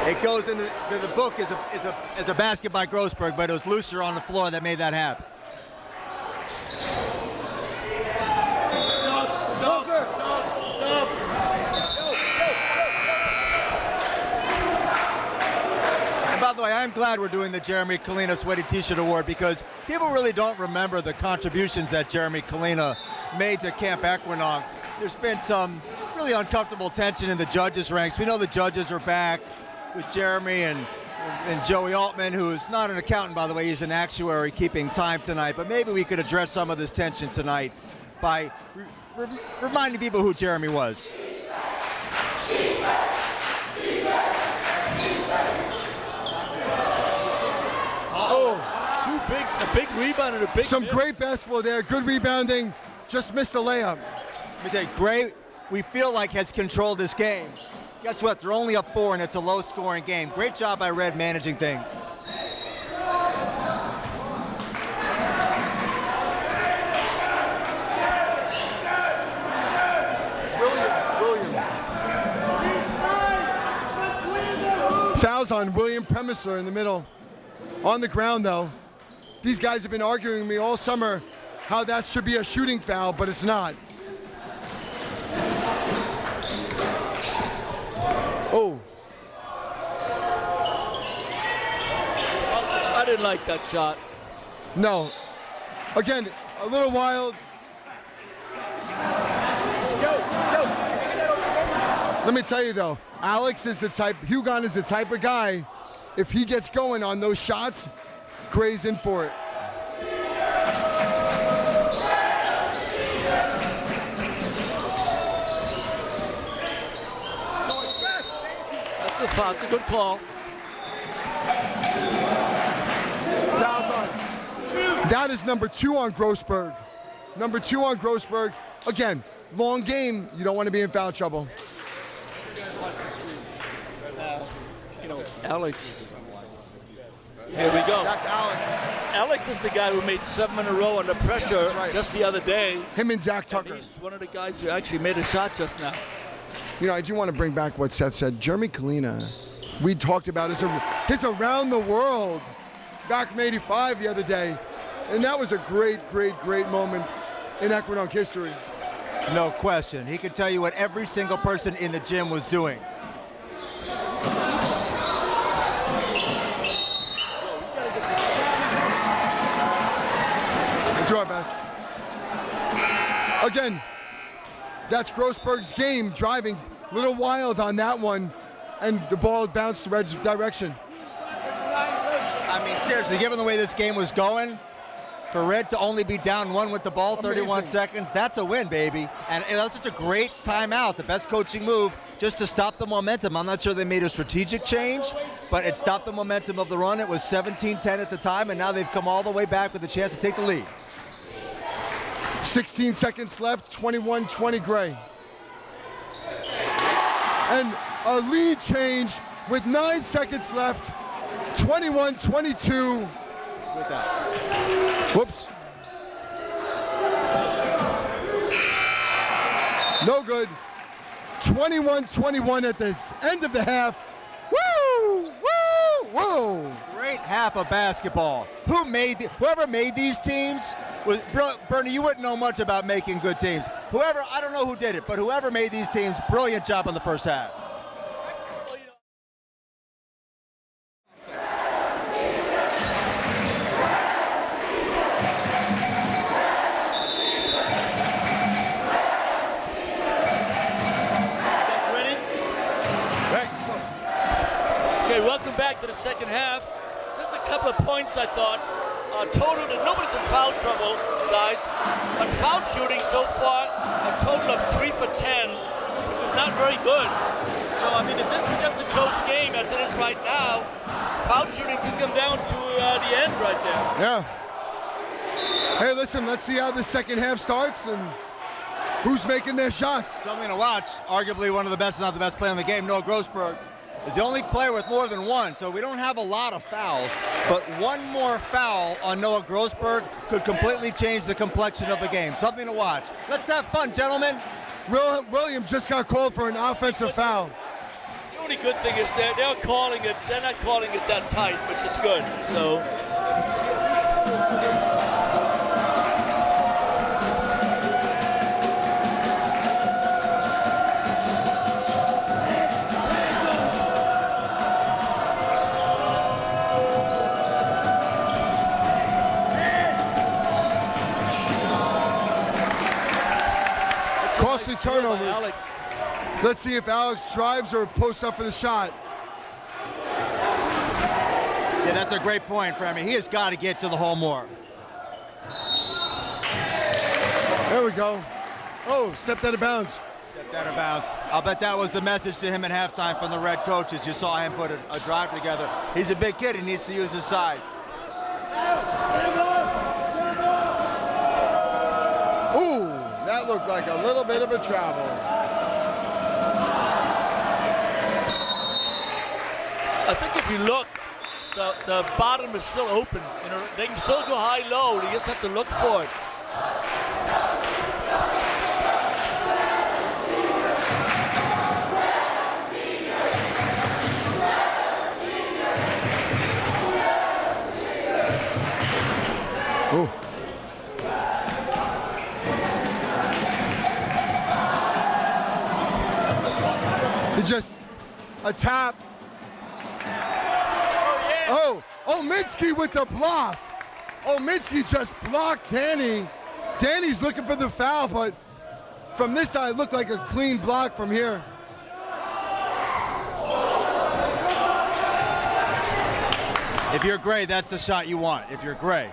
It goes into the book as a basket by Grossberg, but it was Lucier on the floor that made that happen. And by the way, I'm glad we're doing the Jeremy Kalina Sweaty T-shirt Award because people really don't remember the contributions that Jeremy Kalina made to Camp Equinong. There's been some really uncomfortable tension in the judges' ranks. We know the judges are back with Jeremy, and And Joey Altman, who's not an accountant, by the way, he's an actuary keeping time tonight. But maybe we could address some of this tension tonight by reminding people who Jeremy was. Too big, a big rebound and a big Some miss. great basketball there. Good rebounding. Just missed a layup. Let me tell you, Gray, we feel like has controlled this game. Guess what? They're only up 4, and it's a low-scoring game. Great job by Red managing things. Fouls on William Premisler in the middle. On the ground, though. These guys have been arguing with me all summer how that should be a shooting foul, but it's not. Oh. I didn't like that shot. No. Again, a little wild. Let me tell you though, Alex is the type, Hugon is the type of guy, if he gets going on those shots, Gray's in for it. That's a foul. It's a good call. That is number 2 on Grossberg. Number 2 on Grossberg. Again, long game, you don't want to be in foul trouble. Alex. Here we go. That's Alex. Alex is the guy who made 7 in a row under pressure right. just the other day. Him and Zach And Tucker. he's one of the guys who actually made a shot just now. You know, I do want to bring back what Seth said. Jeremy Kalina, we talked about his around the world back from '85 the other day. And that was a great, great, great moment in Equinox history. No question. He could tell you what every single person in the gym was doing. We'll do our best. Again, that's Grossberg's game, driving a little wild on that one, and the ball bounced the Reds' direction. I mean, seriously, given the way this game was going, for Red to only be down 1 with the ball, 31 seconds, that's a win, baby. And that was such a great timeout, the best coaching move, just to stop the momentum. I'm not sure they made a strategic change, but it stopped the momentum of the run. It was 17-10 at the time, and now they've come all the way back with a chance to take the lead. 16 seconds left, 21-20 Gray. And a lead change with 9 seconds left, 21-22. With that. Whoops. No good. 21-21 at the end of the half. Woo! Woo! Woo! Great half of basketball. Whoever made these teams was Bernie. You wouldn't know much about making good teams. I don't know who did it, but whoever made these teams, brilliant job in the first half. Welcome back to the second half. Just a couple of points, I thought. Total, nobody's in foul trouble, guys. But foul shooting so far, a total of 3 for 10, which is not very good. So, I mean, if this becomes a close game, as it is right now, foul shooting could come down to the end right there. Yeah. Hey, listen, let's see how the second half starts and who's making their shots. Something to watch. Arguably one of the best, if not the best player in the game, Noah Grossberg, is the only player with more than 1, so we don't have a lot of fouls, but 1 more foul on Noah Grossberg could completely change the complexion of the game. Something to watch. Let's have fun, gentlemen. William just got called for an offensive foul. The only good thing is they're not calling it that tight, which is good. So. Costly turnovers. Let's see if Alex drives or posts up for the shot. Yeah, that's a great point, Pregame. He has got to get to the hole more. There we go. Oh, stepped out of bounds. Stepped out of bounds. I'll bet that was the message to him at halftime from the Red coaches. You saw him put a drive together. He's a big kid. He needs to use his size. Ooh, that looked like a little bit of a travel. I think if you look, the bottom is still open. You know, they can still go high-low. You just have to look for it. Ooh. It's just a tap. Oh, Minsky with the block. Minsky just blocked Danny. Danny's looking for the foul, but from this side, it looked like a clean block from here. If you're Gray, that's the shot you want. If you're Gray.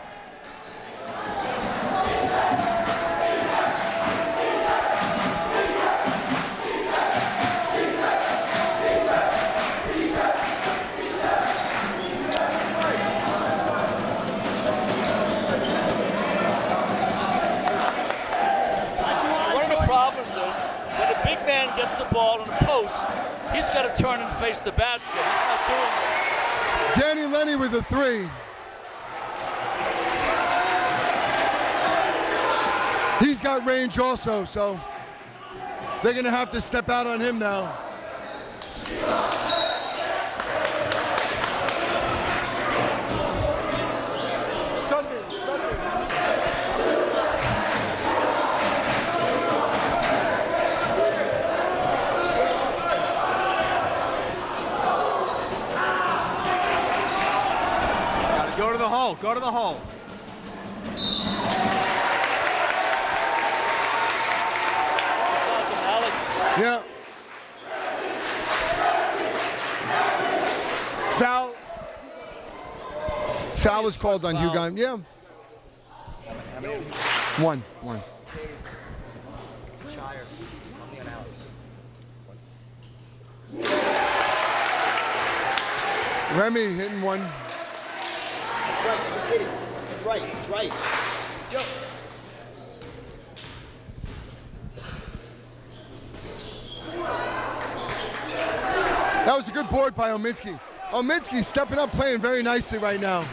Gets the ball on the post, he's got to turn and face the basket. He's not doing it. Danny Lenny with a three. He's got range also, so they're going to have to step out on him now. Go to the hole. Go to the hole. Yeah. Foul. Foul was called on Hugon. Yeah. One. Remy hitting one. That's right, he's hitting. That's right, that's right. Yo. That was a good board by Ominsky. Ominsky stepping up, playing very nicely right now.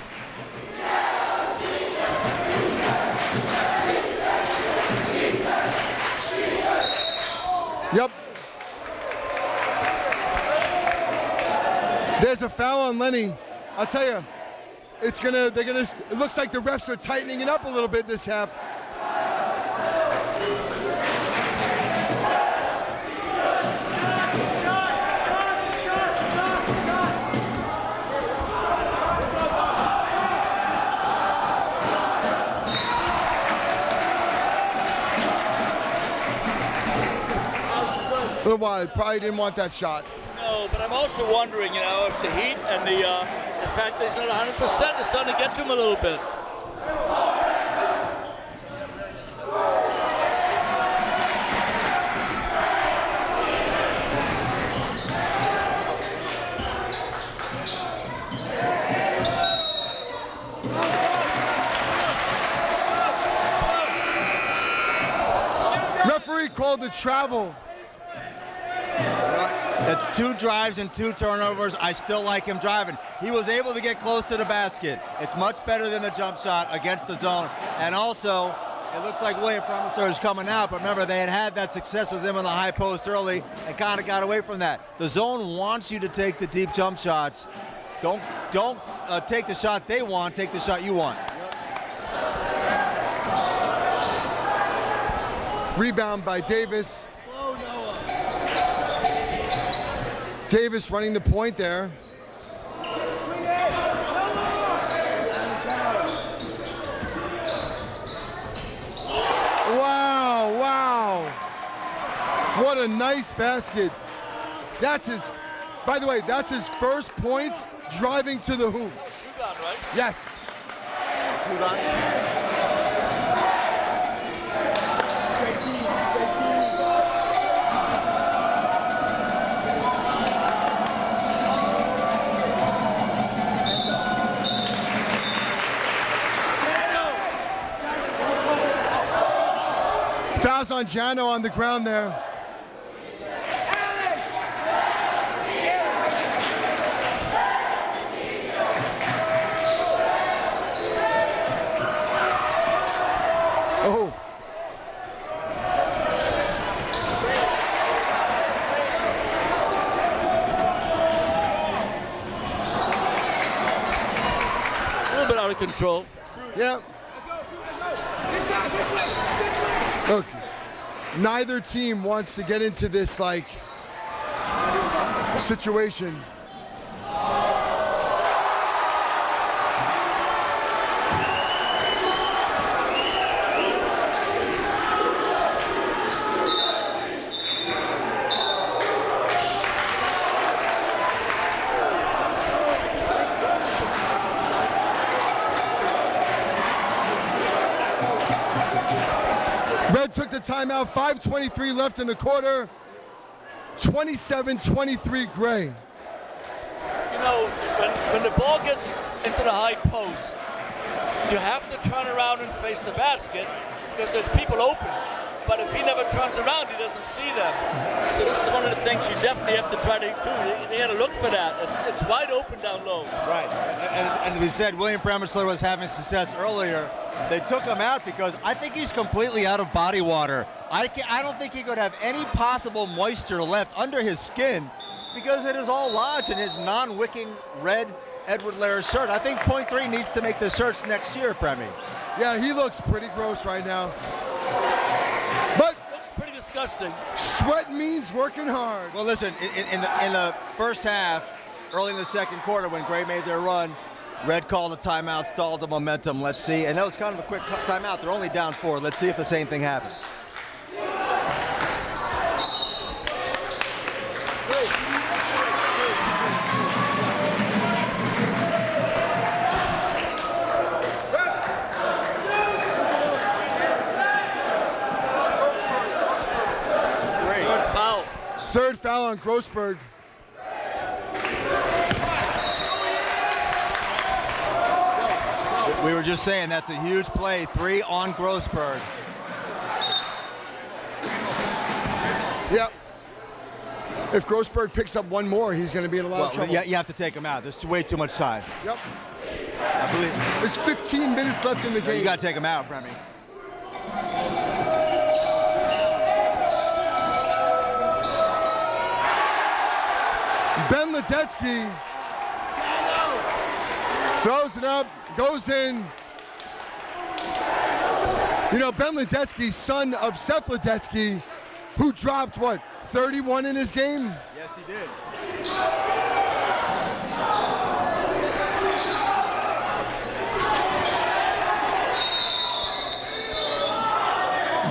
Yep. There's a foul on Lenny. I'll tell you, it looks like the refs are tightening it up a little bit this half. A little wide, probably didn't want that shot. No, but I'm also wondering, if the heat and the fact that he's not 100% is starting to get to him a little bit. Referee called the travel. That's 2 drives and 2 turnovers. I still like him driving. He was able to get close to the basket. It's much better than the jump shot against the zone. And also, it looks like William Fromester is coming out, but remember, they had that success with him in the high post early and kind of got away from that. The zone wants you to take the deep jump shots. Don't take the shot they want, take the shot you want. Rebound by Davis. Davis running the point there. Wow. What a nice basket. By the way, that's his first points driving to the hoop. Hugon, right? Yes. Fouls on Jano on the ground there. Oh. A little bit out of control. Yeah. Look, neither team wants to get into this like situation. Red took the timeout, 5:23 left in the quarter, 27-23 Gray. You know, when the ball gets into the high post, you have to turn around and face the basket because there's people open. But if he never turns around, he doesn't see them. So this is one of the things you definitely have to try to do. You got to look for that. It's wide open down low. Right. And we said William Bremsler was having success earlier. They took him out because I think he's completely out of body water. I don't think he could have any possible moisture left under his skin because it is all lodged in his non-wicking red Edward Lair shirt. I think Point 3 needs to make the shirts next year, Premi. Yeah, he looks pretty gross right now. But Looks pretty disgusting. sweat means working hard. Well, listen, in the first half, early in the second quarter when Gray made their run, Red called a timeout, stalled the momentum. Let's see. And that was kind of a quick timeout. They're only down 4. Let's see if the same thing happens. Third foul. Third foul on Grossberg. We were just saying that's a huge play. 3 on Grossberg. Yep. If Grossberg picks up one more, he's going to be in a lot of trouble. Yeah, you have to take him out. There's way too much time. Yep. I believe. There's 15 minutes left in the game. You got to take him out, Premi. Ben Ledecky throws it up, goes in. You know, Ben Ledecky, son of Seth Ledecky, who dropped, what, 31 in his game? Yes, he did.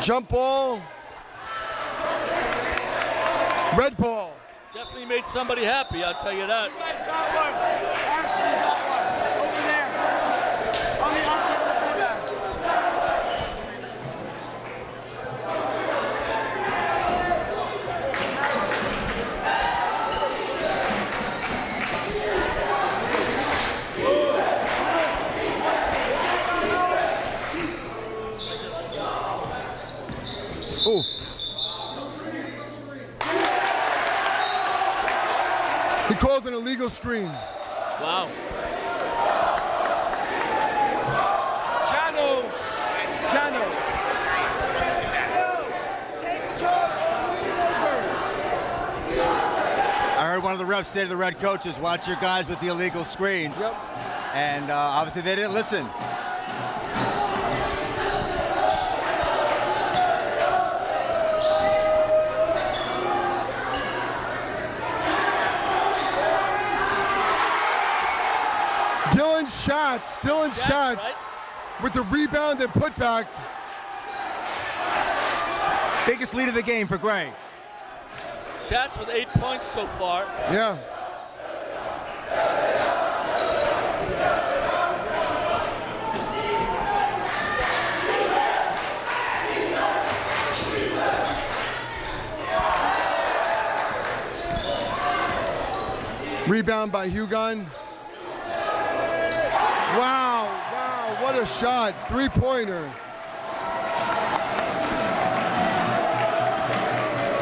Jump ball. Red ball. Definitely made somebody happy, I'll tell you that. You guys got one. Actually got one. Over there. On the offensive rebound. Ooh. He called an illegal screen. Wow. Jano. I heard one of the refs say to the Red coaches, watch your guys with the illegal screens. Yep. And obviously they didn't listen. Dylan Schatz right? with the rebound and putback. Biggest lead of the game for Gray. Schatz with 8 points so far. Yeah. Rebound by Hugon. Wow, what a shot. Three-pointer.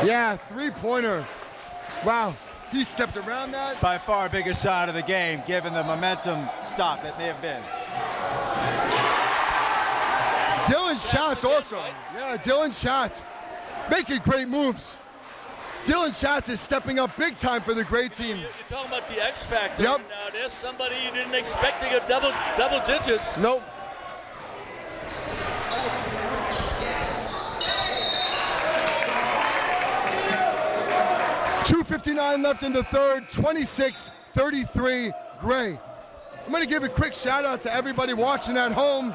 Yeah, three-pointer. Wow, he stepped around that. By far biggest shot of the game, given the momentum stop it may have been. Dylan's shots also. Yeah, Dylan's shots. Making great moves. Dylan Schatz is stepping up big time for the great team. You're talking about the X factor. Yep. And, there's somebody you didn't expect to get double digits. Nope. .259 left in the third, 26-33 Gray. I'm going to give a quick shout out to everybody watching at home.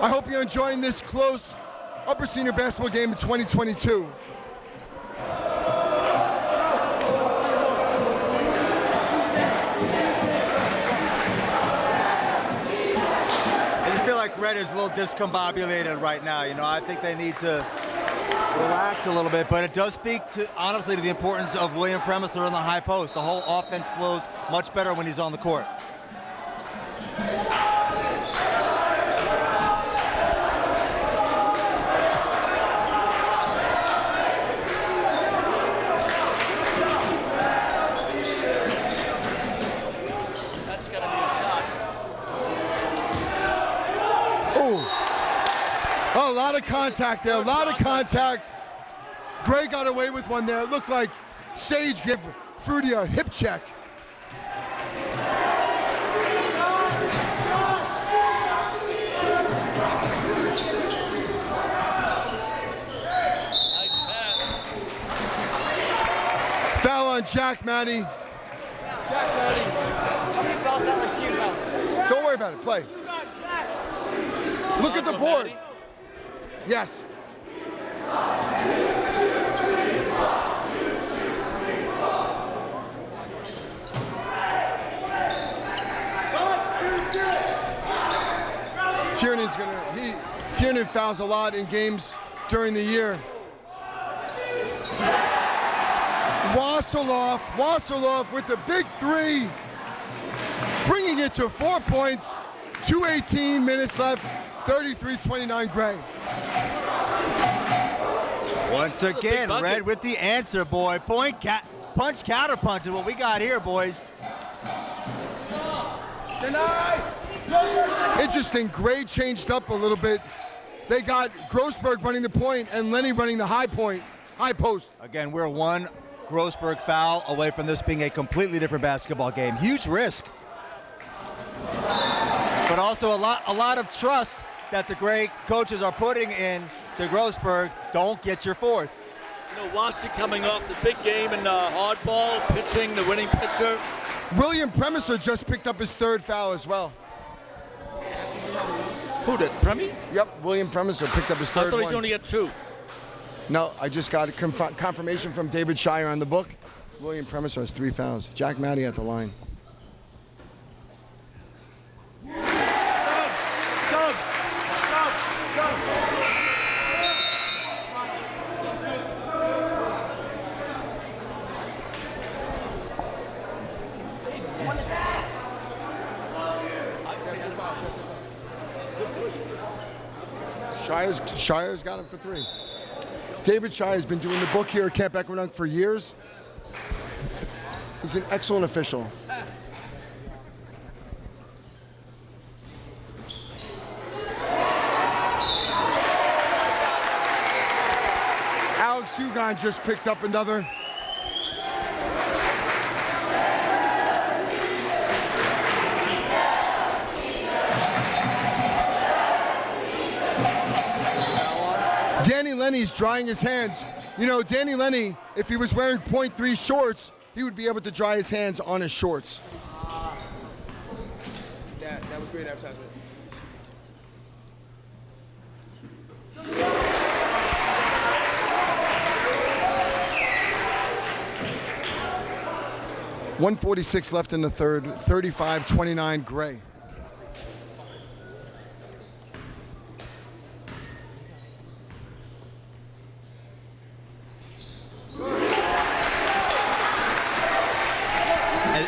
I hope you're enjoying this close upper senior basketball game in 2022. I feel like Red is a little discombobulated right now. You know, I think they need to relax a little bit, but it does speak to, honestly, to the importance of William Premisler in the high post. The whole offense flows much better when he's on the court. That's got to be a shot. Oh, a lot of contact there, a lot of contact. Gray got away with one there. It looked like Sage gave Fruity a hip check. Nice pass. Foul on Jack Matty. How many fouls that like team fouls? Don't worry about it, play. Look at the board. Yes. Tiernan fouls a lot in games during the year. Wasserloff with the big three, bringing it to 4 points, 2:18 minutes left, 33-29 Gray. Once again, Red with the answer, boy. Punch, counter punch is what we got here, boys. Interesting, Gray changed up a little bit. They got Grossberg running the point and Lenny running the high post. Again, we're one Grossberg foul away from this being a completely different basketball game. Huge risk, but also a lot of trust that the Gray coaches are putting in to Grossberg. Don't get your fourth. You know, Wasi coming off the big game in hardball, pitching, the winning pitcher. William Premisler just picked up his third foul as well. Who did? Premi? Yep, William Premisler picked up his third I thought one. he's only got two. No, I just got confirmation from David Shire on the book. William Premisler has 3 fouls. Jack Matty at the line. Shire's got him for 3. David Shire's been doing the book here at Camp Equinunk for years. He's an excellent official. Alex Hugon just picked up another. Danny Lenny's drying his hands. You know, Danny Lenny, if he was wearing .3 shorts, he would be able to dry his hands on his shorts. That was great advertisement. .146 left in the third, 35-29 Gray.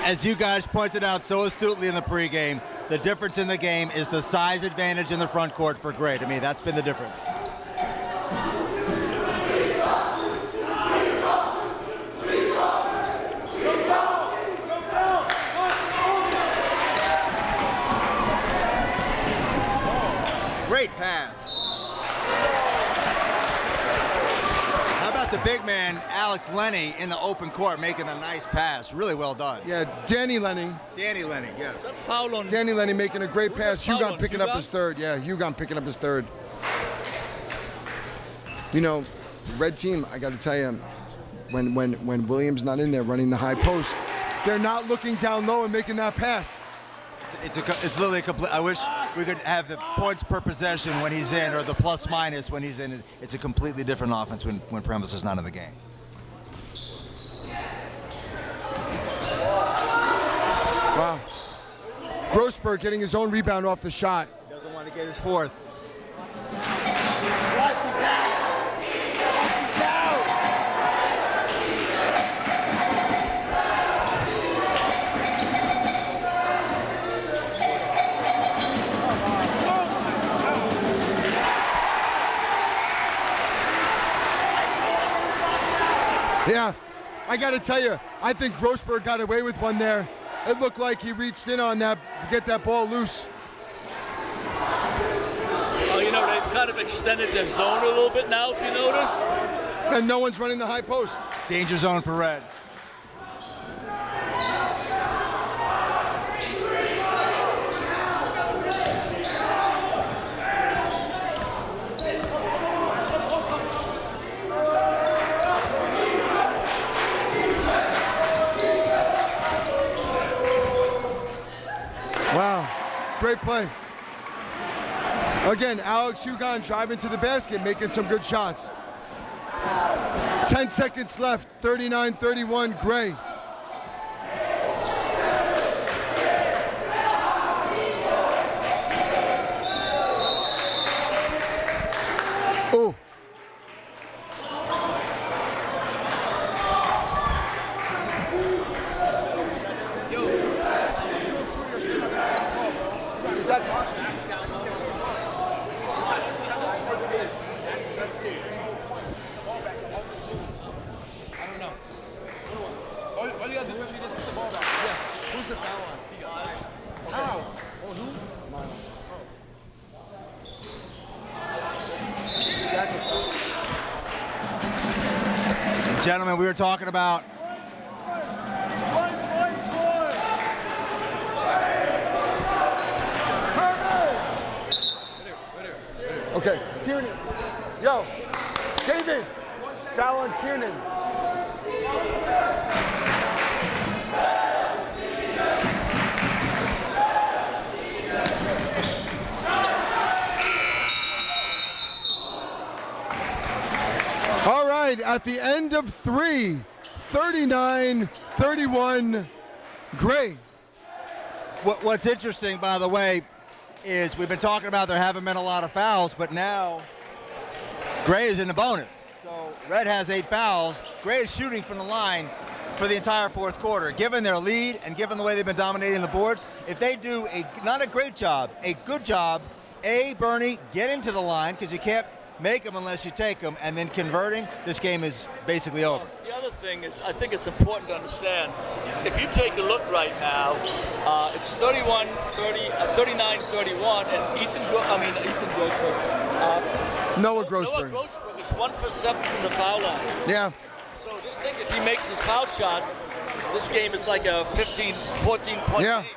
As you guys pointed out so astutely in the pregame, the difference in the game is the size advantage in the front court for Gray. To me, that's been the difference. Great pass. How about the big man, Alex Lenny, in the open court making a nice pass? Really well done. Yeah, Danny Lenny. Danny Lenny, yes. Is that foul on? Danny Lenny making a great pass. foul Hugon on picking up Hugon? his third. Yeah, Hugon picking up his third. You know, red team, I got to tell you, when Williams not in there running the high post, they're not looking down low and making that pass. It's literally a complete. I wish we could have the points per possession when he's in, or the plus minus when he's in. It's a completely different offense when Premis is not in the game. Wow. Grossberg getting his own rebound off the shot. Doesn't want to get his fourth. Yeah, I got to tell you, I think Grossberg got away with one there. It looked like he reached in on that to get that ball loose. Oh, you know, they've kind of extended their zone a little bit now, if you notice. And no one's running the high post. Danger zone for Red. Wow, great play. Again, Alex Hugon driving to the basket, making some good shots. 10 seconds left, 39-31, Gray. Oh. All you gotta do is actually just hit the ball back. Yeah, who's the foul on? How? On who? That's a Gentlemen, we were talking about okay, Tiernan. Yo, David, foul on Tiernan. All right, at the end of three, 39-31, Gray. what's interesting, by the way, is we've been talking about there haven't been a lot of fouls, but now Gray is in the bonus. So Red has 8 fouls. Gray is shooting from the line for the entire fourth quarter. Given their lead and given the way they've been dominating the boards, if they do not a great job, a good job, Bernie, get into the line, because you can't make them unless you take them, and then converting, this game is basically over. The other thing is, I think it's important to understand, if you take a look right now, it's 39-31, and Ethan Grossberg. Noah Grossberg. Noah Grossberg is 1 for 7 from the foul line. Yeah. So just think, if he makes his foul shots, this game is like a 14 point Yeah. game.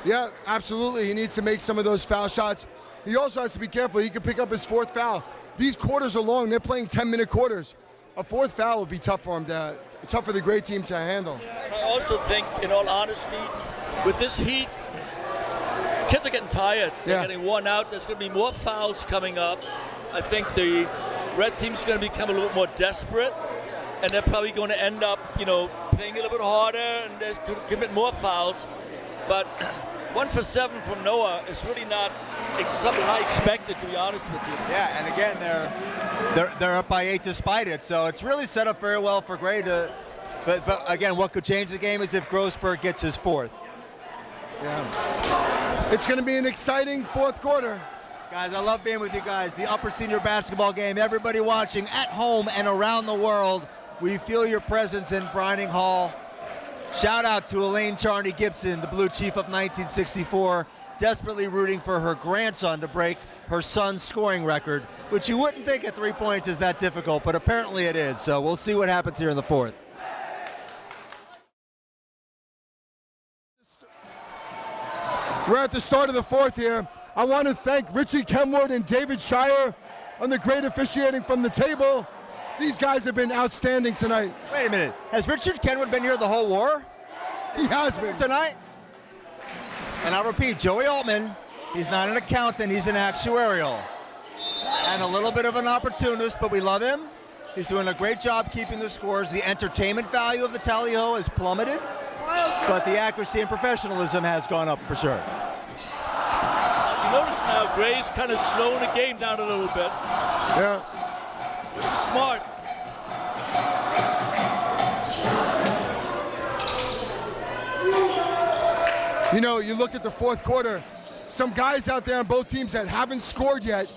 Yeah, absolutely. He needs to make some of those foul shots. He also has to be careful. He could pick up his 4th foul. These quarters are long. They're playing 10-minute quarters. A 4th foul would be tough for him tough for the great team to handle. I also think, in all honesty, with this heat, kids are getting tired. They're getting worn out. There's going to be more fouls coming up. I think the red team's going to become a little more desperate, and they're probably going to end up, playing a little bit harder and they're going to commit more fouls. But 1 for 7 from Noah is really not something I expected, to be honest with you. Yeah, and again, they're up by 8 despite it, so it's really set up very well for Gray to But again, what could change the game is if Grossberg gets his fourth. Yeah. It's going to be an exciting fourth quarter. Guys, I love being with you guys. The upper senior basketball game. Everybody watching at home and around the world, we feel your presence in Brining Hall. Shout out to Elaine Charney Gibson, the Blue Chief of 1964, desperately rooting for her grandson to break her son's scoring record, which you wouldn't think at 3 points is that difficult, but apparently it is. So we'll see what happens here in the fourth. We're at the start of the fourth here. I want to thank Richie Kenwood and David Shire on the great officiating from the table. These guys have been outstanding tonight. Wait a minute. Has Richard Kenwood been here the whole war? He has been. Tonight? And I'll repeat, Joey Altman, he's not an accountant, he's an actuarial. And a little bit of an opportunist, but we love him. He's doing a great job keeping the scores. The entertainment value of the tally-ho has plummeted, but the accuracy and professionalism has gone up for sure. You notice now Gray's kind of slowing the game down a little bit. Yeah. Smart. You know, you look at the fourth quarter, some guys out there on both teams that haven't scored yet,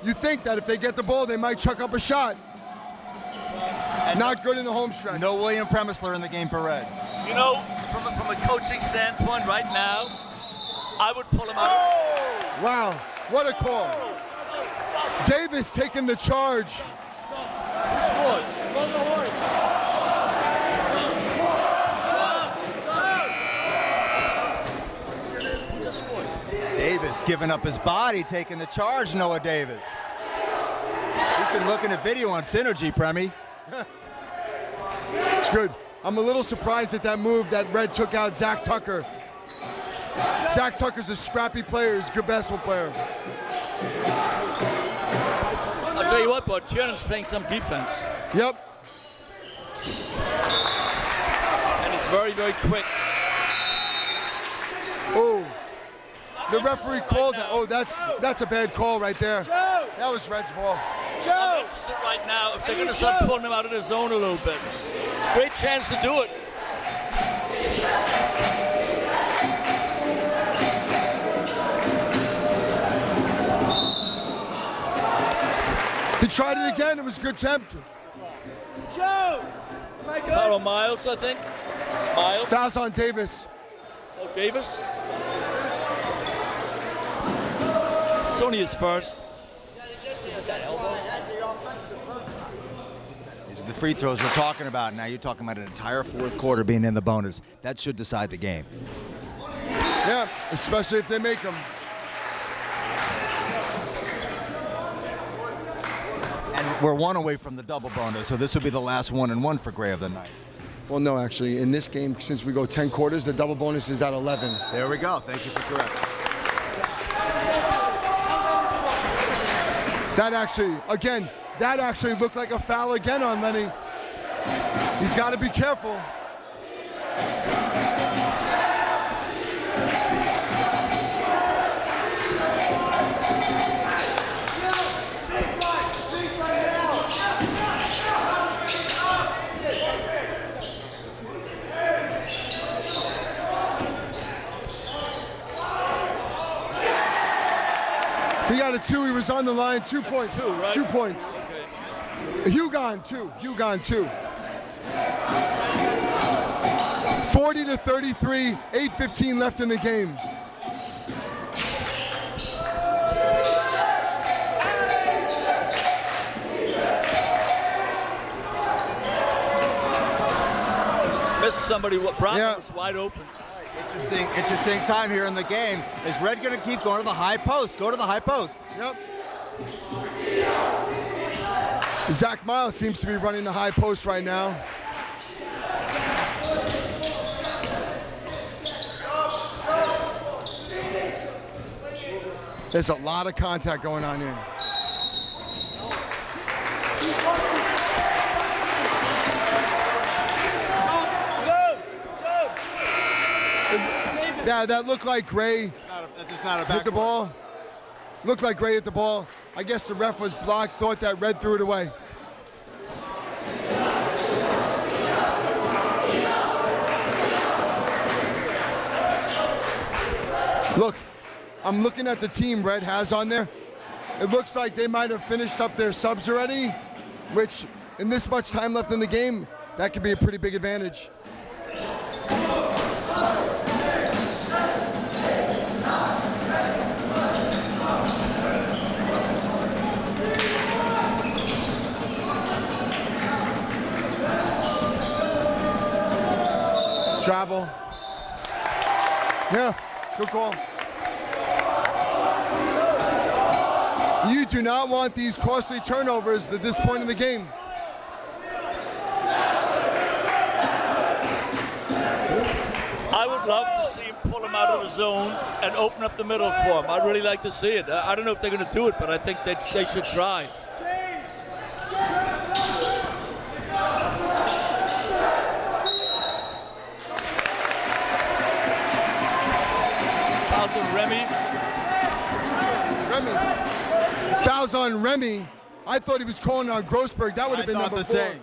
you think that if they get the ball, they might chuck up a shot. And not good in the home stretch. No William Premisler in the game for Red. You know, from a coaching standpoint right now, I would pull him out. Oh! Wow, what a call. Davis taking the charge. Davis giving up his body, taking the charge, Noah Davis. He's been looking at video on Synergy, Premi. It's good. I'm a little surprised at that move that Red took out Zach Tucker. Zach Tucker's a scrappy player, he's a good basketball player. I'll tell you what, but Tiernan's playing some defense. Yep. And it's very, very quick. Oh, the referee called that. Oh, that's a bad call right there. That was Red's ball. I'm interested right now if they're going to start pulling him out of the zone a little bit. Great chance to do it. He tried it again. It was a good attempt. Foul on Miles, I think. Miles. Fouls on Davis. Oh, Davis. It's only his first. These are the free throws we're talking about. Now you're talking about an entire fourth quarter being in the bonus. That should decide the game. Yeah, especially if they make them. And we're one away from the double bonus, so this will be the last 1-and-1 for Gray of the night. Well, no, actually, in this game, since we go 10 quarters, the double bonus is at 11. There we go. Thank you for correcting. That actually looked like a foul again on Lenny. He's got to be careful. He got a 2. He was on the line. 2 points. 2, right? 2 points. Okay. Hugon 2. 40-33. 8:15 left in the game. Missed somebody. Brown Yeah. was wide open. Interesting time here in the game. Is Red going to keep going to the high post? Go to the high post. Yep. Zach Miles seems to be running the high post right now. There's a lot of contact going on here. Yeah, that looked like Gray That's just not a hit the ball. Looked like Gray hit the ball. I guess the ref was blocked, thought that Red threw it away. I'm looking at the team Red has on there. It looks like they might have finished up their subs already, which in this much time left in the game, that could be a pretty big advantage. Travel. Yeah, good call. You do not want these costly turnovers at this point in the game. I would love to see him pull him out of the zone and open up the middle for him. I'd really like to see it. I don't know if they're going to do it, but I think they should try. Fouls on Remy. Fouls on Remy. I thought he was calling on Grossberg. That would have been number 4. Same.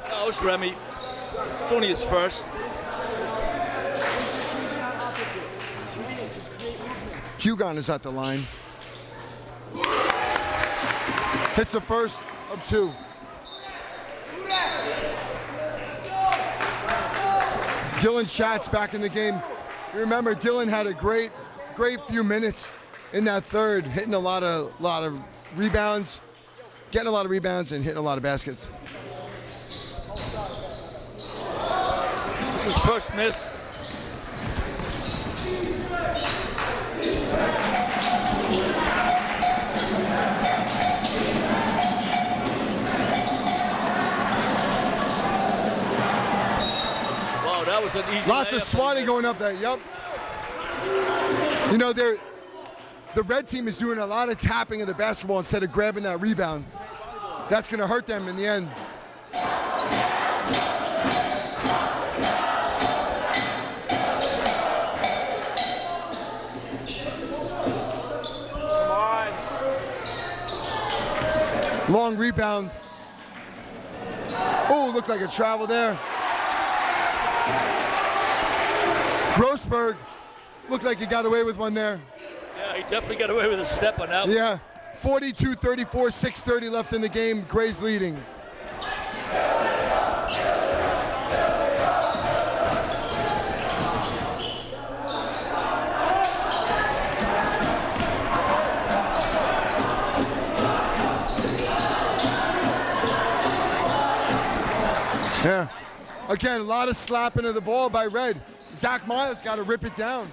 No, it's Remy. It's only his first. Hugon is at the line. Hits the first of 2. Dylan Schatz back in the game. Remember, Dylan had a great few minutes in that third, hitting a lot of rebounds, getting a lot of rebounds and hitting a lot of baskets. This is first miss. Wow, that was an easy Lots of layup. swatting going up there, yep. You know, the red team is doing a lot of tapping of the basketball instead of grabbing that rebound. That's going to hurt them in the end. Long rebound. Oh, looked like a travel there. Grossberg looked like he got away with one there. Yeah, he definitely got away with a step on that one. Yeah, 42-34, 6:30 left in the game. Gray's leading. Yeah. Again, a lot of slapping of the ball by Red. Zach Miles got to rip it down.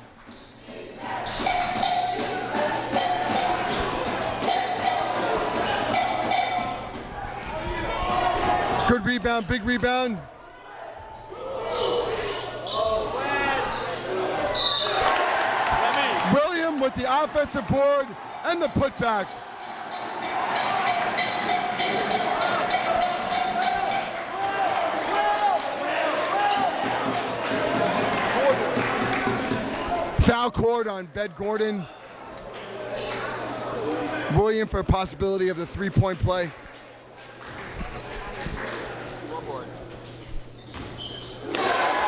Good rebound, big rebound. William with the offensive board and the putback. Foul cord on Bed Gordon. William for a possibility of the three-point play.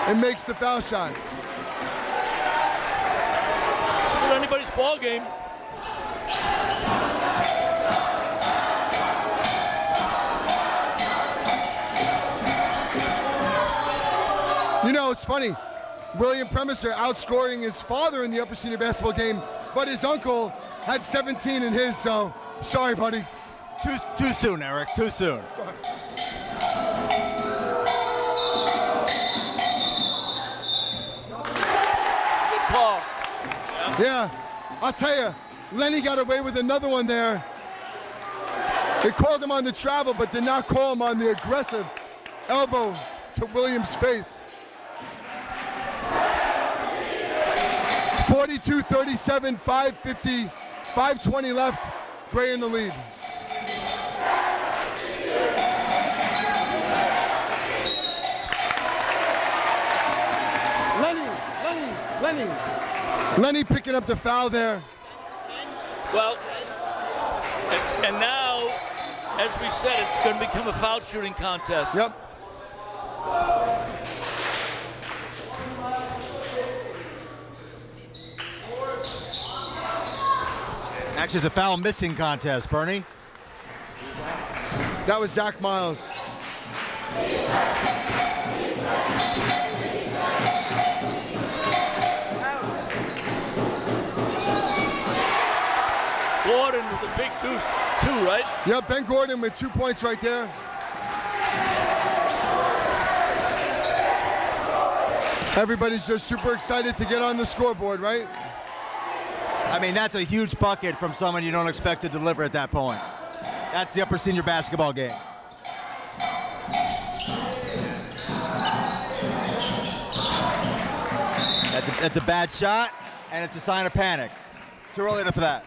And makes the foul shot. Still anybody's ball game. You know, it's funny. William Premiser outscoring his father in the upper senior basketball game, but his uncle had 17 in his, so sorry, buddy. Too soon, Eric. Too soon. Sorry. Good call. Yeah, I'll tell you, Lenny got away with another one there. They called him on the travel, but did not call him on the aggressive elbow to Williams' face. 42-37, 5:20 left. Gray in the lead. Lenny picking up the foul there. Well, and now, as we said, it's going to become a foul shooting contest. Yep. Actually, it's a foul missing contest, Bernie. That was Zach Miles. Gordon with a big deuce, 2, right? Yep, Ben Gordon with 2 points right there. Everybody's just super excited to get on the scoreboard, right? I mean, that's a huge bucket from someone you don't expect to deliver at that point. That's the upper senior basketball game. That's a bad shot, and it's a sign of panic. Too early for that.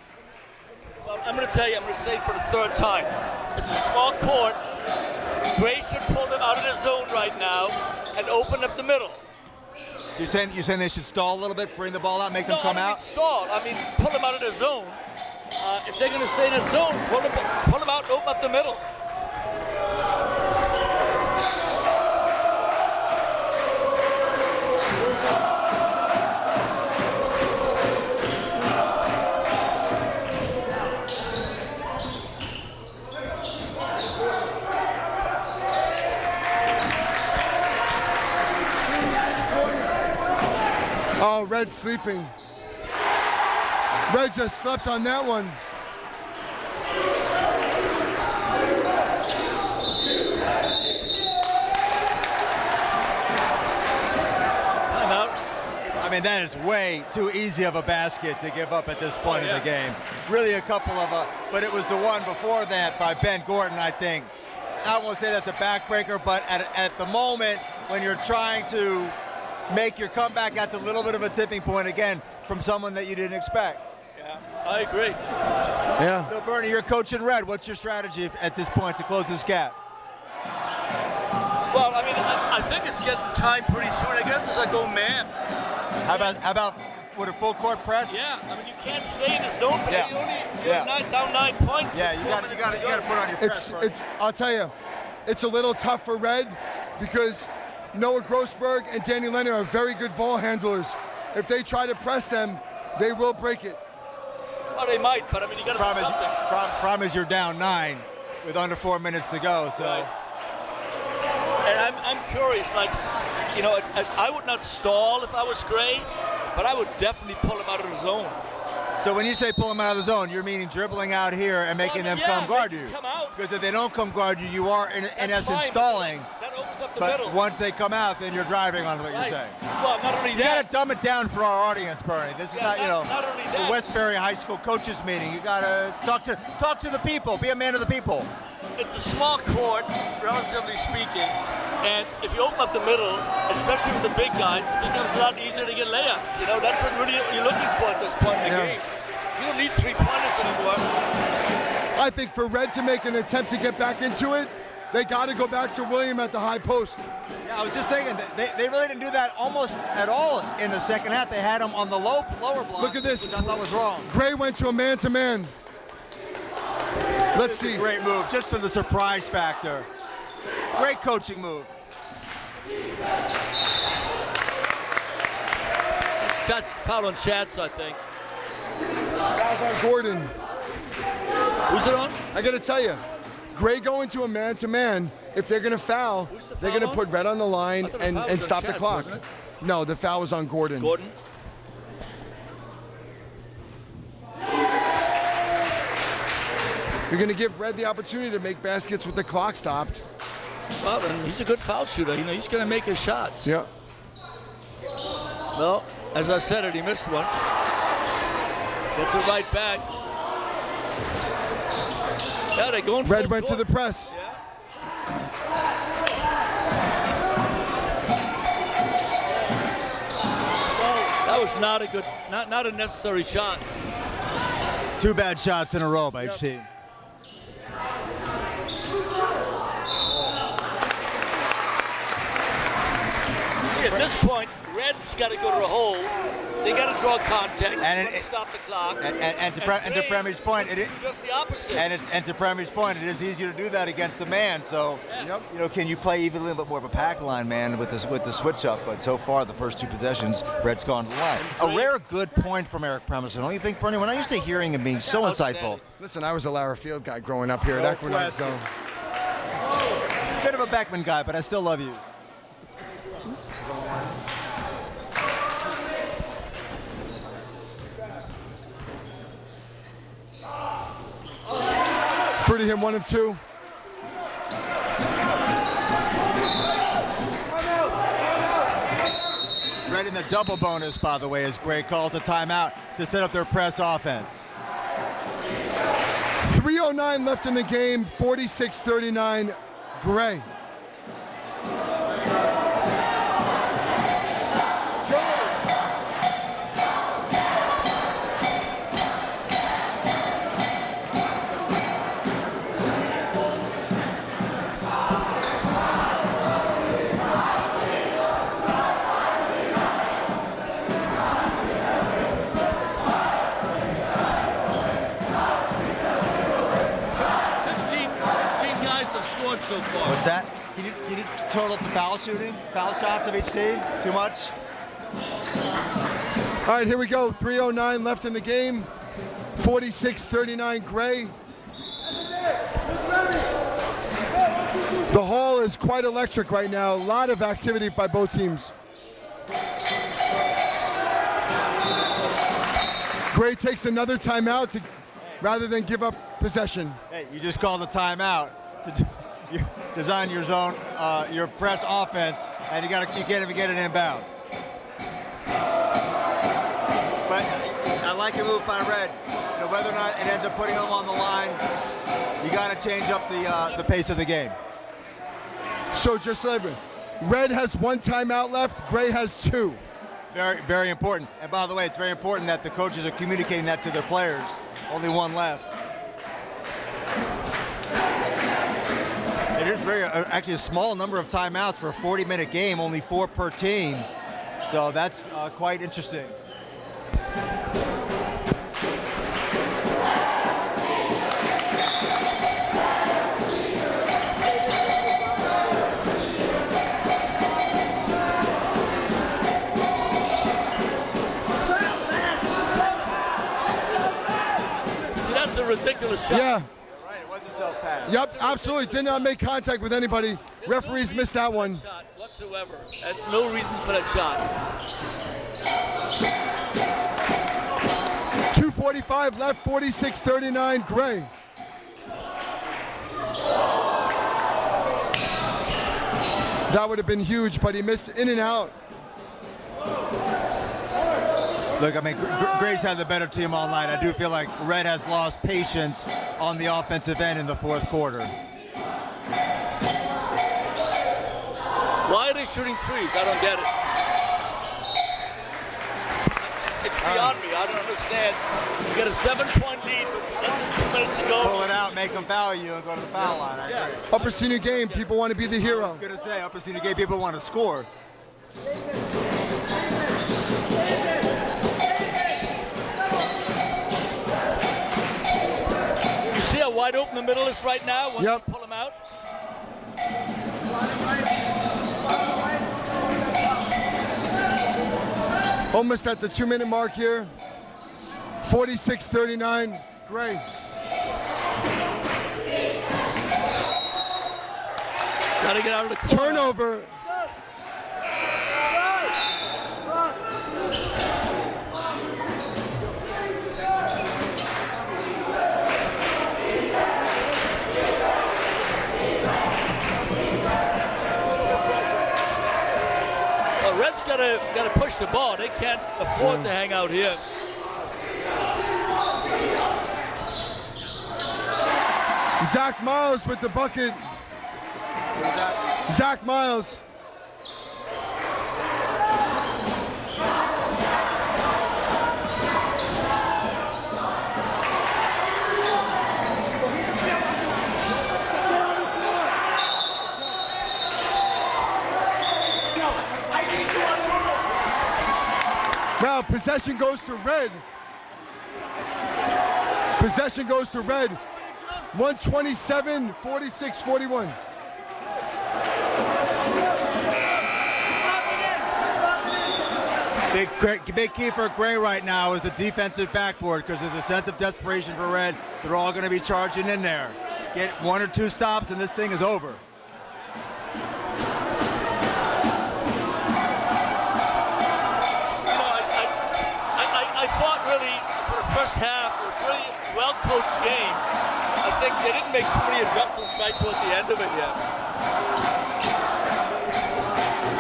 Well, I'm going to tell you, I'm going to say it for the 3rd time. It's a small court. Gray should pull them out of the zone right now and open up the middle. You're saying they should stall a little bit, bring the ball out, make them come out? Stall. I mean, pull them out of the zone. If they're going to stay in the zone, pull them out and open up the middle. Oh, Red sleeping. Red just slept on that one. Timeout. I mean, that is way too easy of a basket to give up at this point in the game. Really a couple of, but it was the one before that by Ben Gordon, I think. I don't want to say that's a backbreaker, but at the moment when you're trying to make your comeback, that's a little bit of a tipping point, again, from someone that you didn't expect. Yeah, I agree. Yeah. So, Bernie, you're coaching Red. What's your strategy at this point to close this gap? Well, I mean, I think it's getting time pretty soon. I guess as I go man. How about with a full court press? Yeah, I mean, you can't stay in the zone for you're down 9 points. Yeah, you got to put on your press. I'll tell you, it's a little tough for Red because Noah Grossberg and Danny Leonard are very good ball handlers. If they try to press them, they will break it. Well, they might, but I mean, you got to do something. Problem is you're down 9 with under 4 minutes to go, so. Right. And I'm curious, like, you know, I would not stall if I was Gray, but I would definitely pull him out of the zone. So when you say pull them out of the zone, you're meaning dribbling out here and making them come guard you. Come out. Because if they don't come guard you, you are in essence stalling. That opens up the But middle. once they come out, then you're driving on what you're saying. Well, not only You that. got to dumb it down for our audience, Bernie. This is not only the that. Westbury High School coaches meeting. You got to talk to the people. Be a man of the people. It's a small court, relatively speaking, and if you open up the middle, especially with the big guys, it becomes a lot easier to get layups. You know, that's what really you're looking for at this point in the game. You don't need 3-pointers anymore. I think for Red to make an attempt to get back into it, they got to go back to William at the high post. Yeah, I was just thinking that they really didn't do that almost at all in the second half. They had him on the lower block. Look at this. Which I thought was wrong. Gray went to a man-to-man. Let's see. Great move, just for the surprise factor. Great coaching move. That's foul on Schatz, I think. That was on Gordon. Who's it on? I got to tell you, Gray going to a man-to-man, if they're going to foul, they're going to put Red on the line and stop the clock. No, the foul was on Gordon. Gordon? You're going to give Red the opportunity to make baskets with the clock stopped. Well, he's a good foul shooter. You know, he's going to make his shots. Yeah. Well, as I said it, he missed one. Gets it right back. Yeah, they're going Red went to the press. Yeah. That was not a good, not a necessary shot. 2 bad shots in a row by each team. See, at this point, Red's got to go to the hole. They got to draw contact. And to stop the clock. And to Premier's point, just the opposite. And to Premier's point, it is easier to do that against the man. So, you know, can you play even a little bit more of a pack line, man, with the switch up? But so far, the first 2 possessions, Red's gone to the line. A rare good point from Eric Premerson, don't you think, Bernie? When I used to hearing him being so insightful. Listen, I was a Lara Field guy growing up here at Equinox Zone. Bit of a Beckman guy, but I still love you. Free to him, 1 of 2. Red in the double bonus, by the way, as Gray calls a timeout to set up their press offense. 3:09 left in the game, 46-39, Gray. So far. What's that? Can you total up the foul shots of each team? Too much? All right, here we go. 3:09 left in the game. 46-39 Gray. The hall is quite electric right now. A lot of activity by both teams. Gray takes another timeout rather than give up possession. Hey, you just called a timeout to you design your zone, your press offense, and you can't even get it inbound. But I like the move by Red. You know, whether or not it ends up putting them on the line, you got to change up the pace of the game. So just like Red has 1 timeout left, Gray has 2. Very, very important. And by the way, it's very important that the coaches are communicating that to their players. Only 1 left. It is actually a small number of timeouts for a 40-minute game, only 4 per team. So that's quite interesting. That's a ridiculous shot. Yeah. Self-pass. Yep, absolutely. Did not make contact with anybody. Referees missed that one. Shot whatsoever. There's no reason for that shot. 2:45 left, 46-39 Gray. That would have been huge, but he missed in and out. Look, I mean, Gray's had the better team all night. I do feel like Red has lost patience on the offensive end in the 4th quarter. Why are they shooting threes? I don't get it. It's beyond me. I don't understand. You get a 7-point lead with less than 2 minutes to go. Pull it out, make them foul you, and go to the foul line. I agree. Upper senior game, people want to be the hero. I was going to say, upper senior game, people want to score. See how wide open the middle is right now once you pull him out? Almost at the 2-minute mark here. 46-39, Gray. Gotta get out of the corner. Turnover. Red's gotta push the ball. They can't afford to hang out here. Zach Miles with the bucket. Zach Miles. Now possession goes to red. Possession goes to red. 127, 46, 41. Big key for Gray right now is the defensive backboard because of the sense of desperation for red. They're all going to be charging in there. Get 1 or 2 stops and this thing is over. I thought really for the first half it was really a well-coached game. I think they didn't make too many adjustments right towards the end of it yet.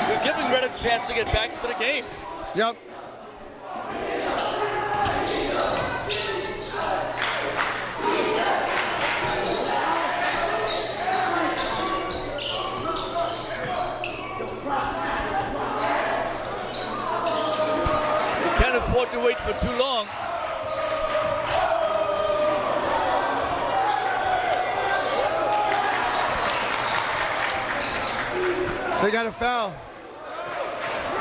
They're giving Red a chance to get back into the game. Yep. You can't afford to wait for too long. They got a foul.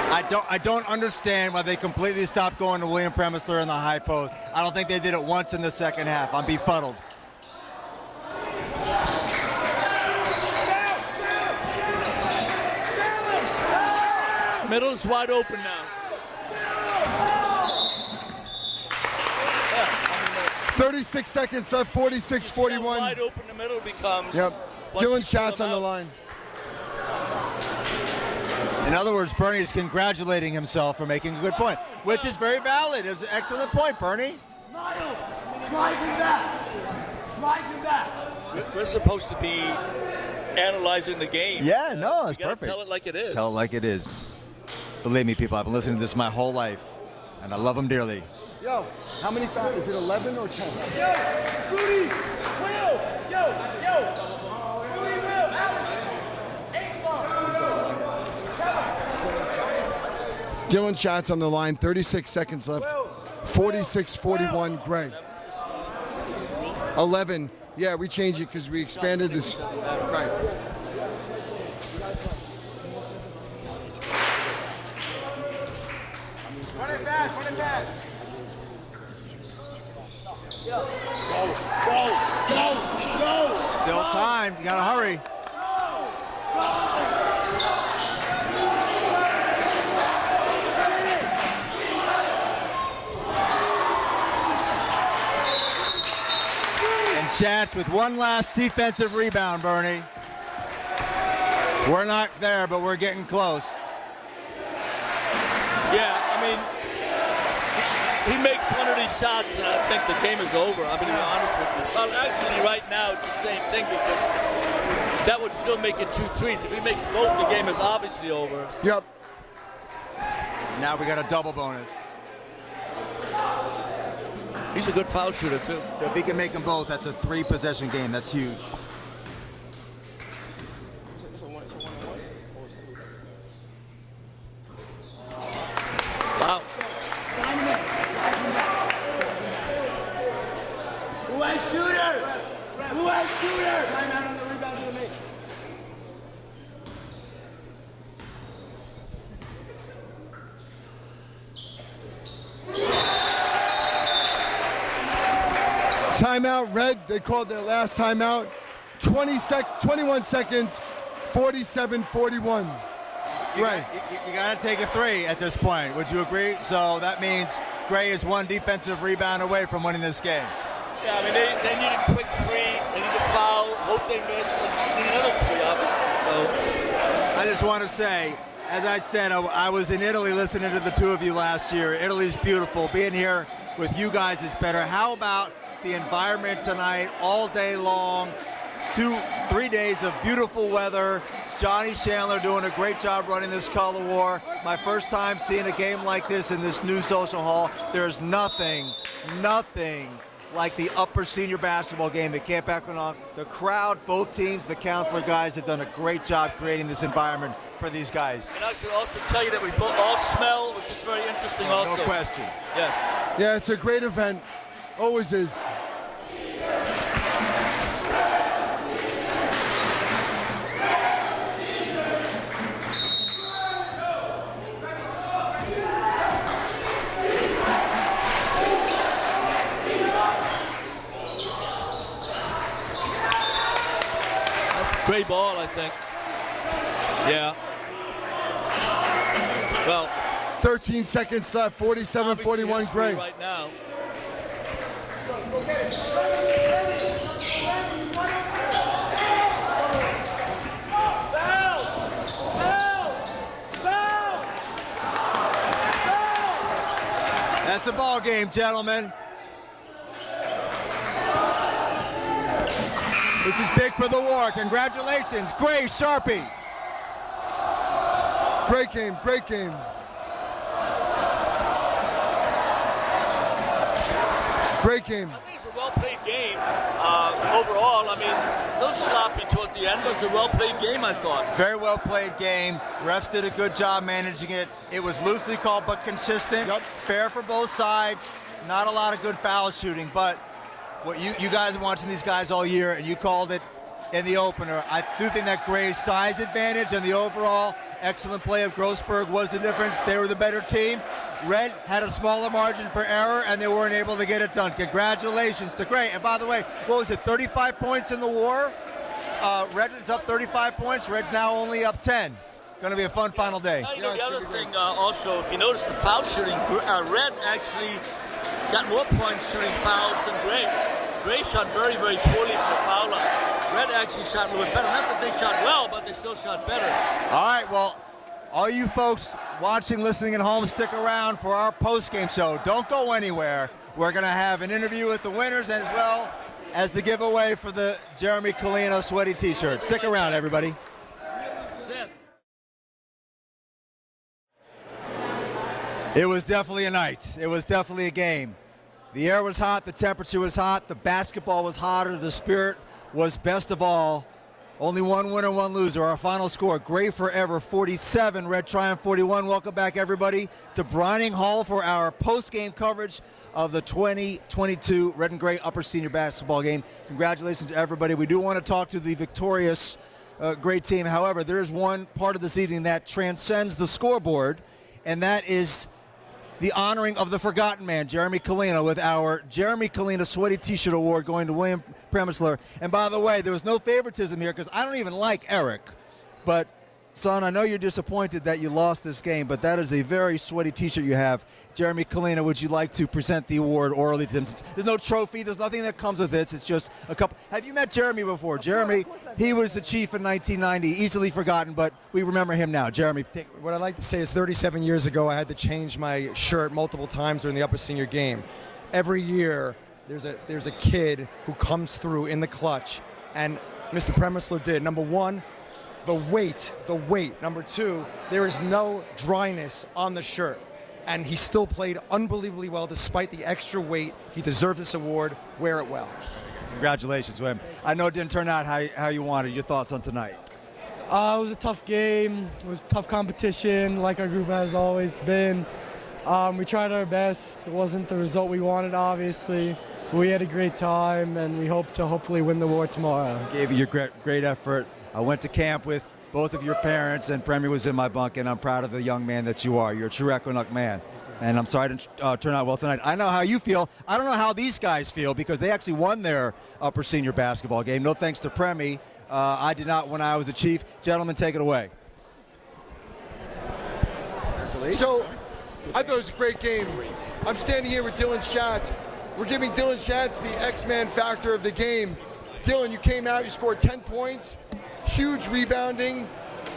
I don't understand why they completely stopped going to William Premisler in the high post. I don't think they did it once in the second half. I'm befuddled. Middle is wide open now. 36 seconds left, 46, 41. Wide open, the middle becomes. Yep. once you Dylan pull Schatz them on the out. line. In other words, Bernie is congratulating himself for making a good point, which is very valid. It was an excellent point, Bernie. Miles, drive him back. Drive him back. We're supposed to be analyzing the game. Yeah, no, it's You gotta perfect. tell it like it is. Tell it like it is. Believe me, people, I've been listening to this my whole life, and I love them dearly. Yo, how many fouls? Is it 11 or 10? Yo, Rudy, Will, yo, Rudy, Will, Alex, H-Ball. Dylan Schatz on the line, 36 seconds left. 46-41, Gray. 11. Yeah, we changed it because we expanded this. Right. Run it fast. Still time. You gotta hurry. And Schatz with one last defensive rebound, Bernie. We're not there, but we're getting close. Yeah, I mean, he makes one of these shots, and I think the game is over. I'm going to be honest with you. Well, actually, right now, it's the same thing because that would still make it 2 threes. If he makes both, the game is obviously over. Yep. Now we got a double bonus. He's a good foul shooter, too. So if he can make them both, that's a 3-possession game. That's huge. Wow. Who has shooter? Time out on the rebound to the make. Timeout, Red. They called their last timeout. 21 seconds, 47-41. Right. You got to take a 3 at this point. Would you agree? So that means Gray is 1 defensive rebound away from winning this game. Yeah, I mean, they need a quick 3. They need a foul. Hope they miss. And need another 3 of it. So. I just want to say, as I said, I was in Italy listening to the 2 of you last year. Italy's beautiful. Being here with you guys is better. How about the environment tonight, all day long, 3 days of beautiful weather. Johnny Chandler doing a great job running this color war. My first time seeing a game like this in this new social hall. There's nothing like the upper senior basketball game at Camp Equinox. The crowd, both teams, the counselor guys have done a great job creating this environment for these guys. And I should also tell you that we both all smell, which is very interesting also. No question. Yes. Yeah, it's a great event. Always is. Gray ball, I think. Yeah. Well, 13 seconds left, 47-41 Gray. Right now. That's the ball game, gentlemen. This is big for the war. Congratulations, Gray Sharpie. Great game, great game. Great game. I think it's a well-played game overall. I mean, a little sloppy toward the end, but it's a well-played game, I thought. Very well played game. Refs did a good job managing it. It was loosely called but consistent. Yep. Fair for both sides. Not a lot of good foul shooting, but what you guys have been watching these guys all year, and you called it in the opener. I do think that Gray's size advantage and the overall excellent play of Grossberg was the difference. They were the better team. Red had a smaller margin for error, and they weren't able to get it done. Congratulations to Gray. And by the way, what was it, 35 points in the war? Red is up 35 points. Red's now only up 10. Going to be a fun final day. You know, the other thing also, if you notice the foul shooting, Red actually got more points shooting fouls than Gray. Gray shot very, very poorly from the foul line. Red actually shot a little bit better. Not that they shot well, but they still shot better. All right, well, all you folks watching, listening at home, stick around for our post-game show. Don't go anywhere. We're going to have an interview with the winners as well as the giveaway for the Jeremy Colina sweaty t-shirt. Stick around, everybody. It was definitely a night. It was definitely a game. The air was hot, the temperature was hot, the basketball was hotter, the spirit was best of all. Only one winner, one loser. Our final score, Gray Forever 47, Red Triumph 41. Welcome back, everybody, to Brining Hall for our post-game coverage of the 2022 Red and Gray Upper Senior Basketball game. Congratulations to everybody. We do want to talk to the victorious Gray team. However, there is one part of this evening that transcends the scoreboard, and that is the honoring of the forgotten man, Jeremy Colina, with our Jeremy Colina Sweaty T-shirt award going to William Premisler. And by the way, there was no favoritism here because I don't even like Eric. But, son, I know you're disappointed that you lost this game, but that is a very sweaty T-shirt you have. Jeremy Colina, would you like to present the award orally to him? There's no trophy. There's nothing that comes with this. It's just a couple. Have you met Jeremy before? Jeremy, he was the chief in 1990, easily forgotten, but we remember him now. Jeremy, take. What I'd like to say is 37 years ago, I had to change my shirt multiple times during the upper senior game. Every year, there's a kid who comes through in the clutch, and Mr. Premisler did. Number one, the weight. Number two, there is no dryness on the shirt. And he still played unbelievably well despite the extra weight. He deserved this award. Wear it well. Congratulations, Wim. I know it didn't turn out how you wanted. Your thoughts on tonight? It was a tough game. It was tough competition, like our group has always been. We tried our best. It wasn't the result we wanted, obviously. We had a great time, and we hope to hopefully win the war tomorrow. Gave you your great effort. I went to camp with both of your parents, and Premier was in my bunk, and I'm proud of the young man that you are. You're a true Equinox man, and I'm sorry it didn't turn out well tonight. I know how you feel. I don't know how these guys feel because they actually won their upper senior basketball game. No thanks to Premi. I did not when I was a chief. Gentlemen, take it away. So, I thought it was a great game. I'm standing here with Dylan Schatz. We're giving Dylan Schatz the X-Man factor of the game. Dylan, you came out, you scored 10 points, huge rebounding.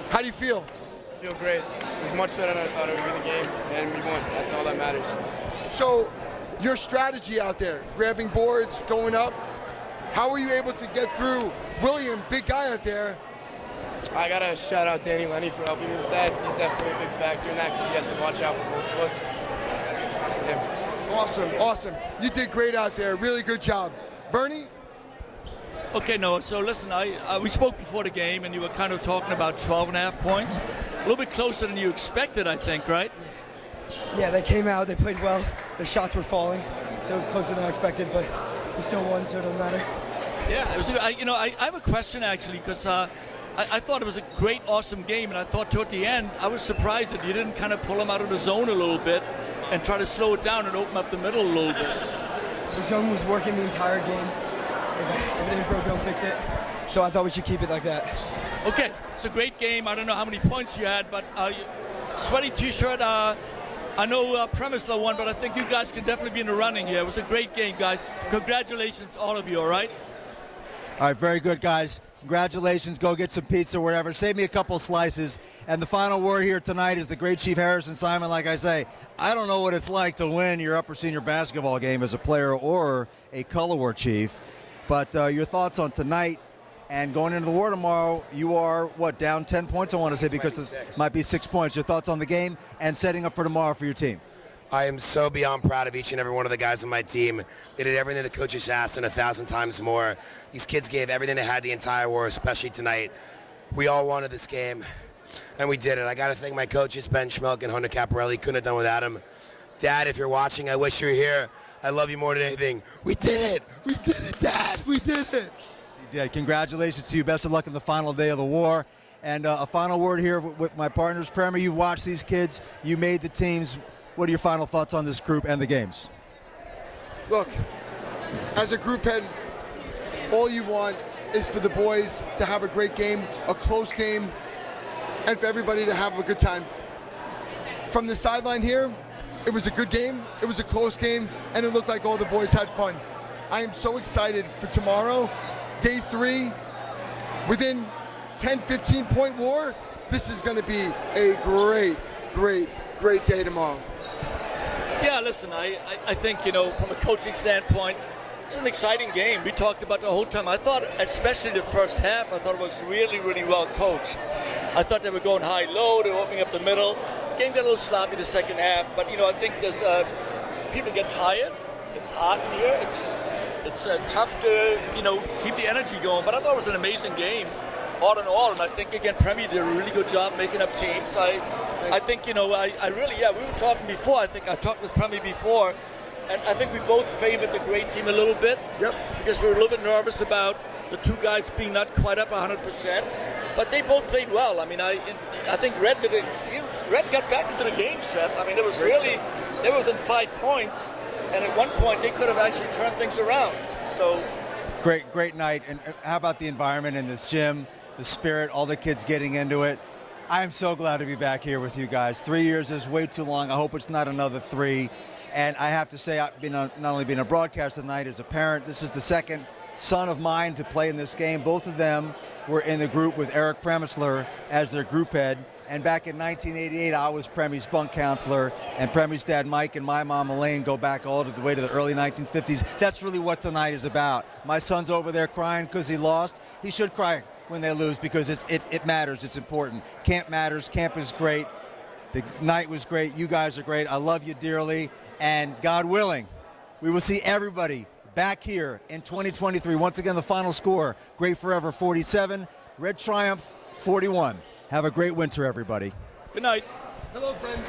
How do you feel? I feel great. It was much better than I thought it would be the game, and we won. That's all that matters. So, your strategy out there, grabbing boards, going up, how were you able to get through William, big guy out there? I got to shout out Danny Lenny for helping me with that. He's definitely a big factor in that because he has to watch out for both of us. Awesome. You did great out there. Really good job. Bernie? Okay, Noah, so listen, we spoke before the game, and you were kind of talking about 12.5 points. A little bit closer than you expected, I think, right? Yeah, they came out, they played well, their shots were falling, so it was closer than I expected, but we still won, so it doesn't matter. Yeah, it was. I have a question, actually, because I thought it was a great, awesome game, and I thought toward the end, I was surprised that you didn't kind of pull them out of the zone a little bit and try to slow it down and open up the middle a little bit. The zone was working the entire game. If it ain't broke, don't fix it. So I thought we should keep it like that. Okay, it's a great game. I don't know how many points you had, but sweaty T-shirt. I know Premisler won, but I think you guys can definitely be in the running here. It was a great game, guys. Congratulations, all of you, all right? All right, very good, guys. Congratulations. Go get some pizza wherever. Save me a couple slices. And the final word here tonight is the great Chief Harrison Simon. Like I say, I don't know what it's like to win your upper senior basketball game as a player or a color war chief. But your thoughts on tonight and going into the war tomorrow, you are, what, down 10 points, I want to say, because it might be 6 points. Your thoughts on the game and setting up for tomorrow for your team? I am so beyond proud of each and every one of the guys on my team. They did everything the coaches asked and 1,000 times more. These kids gave everything they had the entire war, especially tonight. We all wanted this game, and we did it. I got to thank my coaches, Ben Schmelk and Hunter Caparelli. Couldn't have done without him. Dad, if you're watching, I wish you were here. I love you more than anything. We did it. We did it, Dad. We did it. You did. Congratulations to you. Best of luck in the final day of the war. And a final word here with my partners. Premier, you've watched these kids. You made the teams. What are your final thoughts on this group and the games? Look, as a group head, all you want is for the boys to have a great game, a close game, and for everybody to have a good time. From the sideline here, it was a good game, it was a close game, and it looked like all the boys had fun. I am so excited for tomorrow, day 3, within 10, 15-point war. This is going to be a great day tomorrow. Yeah, listen, I think, from a coaching standpoint, it's an exciting game. We talked about the whole time. I thought, especially the first half, I thought it was really, really well coached. I thought they were going high-low, they were opening up the middle. The game got a little sloppy the second half, but, I think there's people get tired. It's hot in here. It's tough to, keep the energy going. But I thought it was an amazing game, all in all. And I think, again, Premier did a really good job making up teams. I think, we were talking before. I think I talked with Premier before, and I think we both favored the great team a little bit. Yep. Because we were a little bit nervous about the two guys being not quite up 100%. But they both played well. I mean, I think Red got back into the game, Seth. I mean, it was really, they were within 5 points, and at one point they could have actually turned things around. So Great night. And how about the environment in this gym, the spirit, all the kids getting into it? I am so glad to be back here with you guys. 3 years is way too long. I hope it's not another 3. And I have to say, I've been not only being a broadcaster tonight, as a parent, this is the second son of mine to play in this game. Both of them were in the group with Eric Premisler as their group head. And back in 1988, I was Premi's bunk counselor, and Premi's dad Mike and my mom Elaine go back all the way to the early 1950s. That's really what tonight is about. My son's over there crying because he lost. He should cry when they lose, because it matters. It's important. Camp matters. Camp is great. The night was great. You guys are great. I love you dearly. And God willing, we will see everybody back here in 2023. Once again, the final score, Great Forever 47, Red Triumph 41. Have a great winter, everybody. Good night. Hello, friends.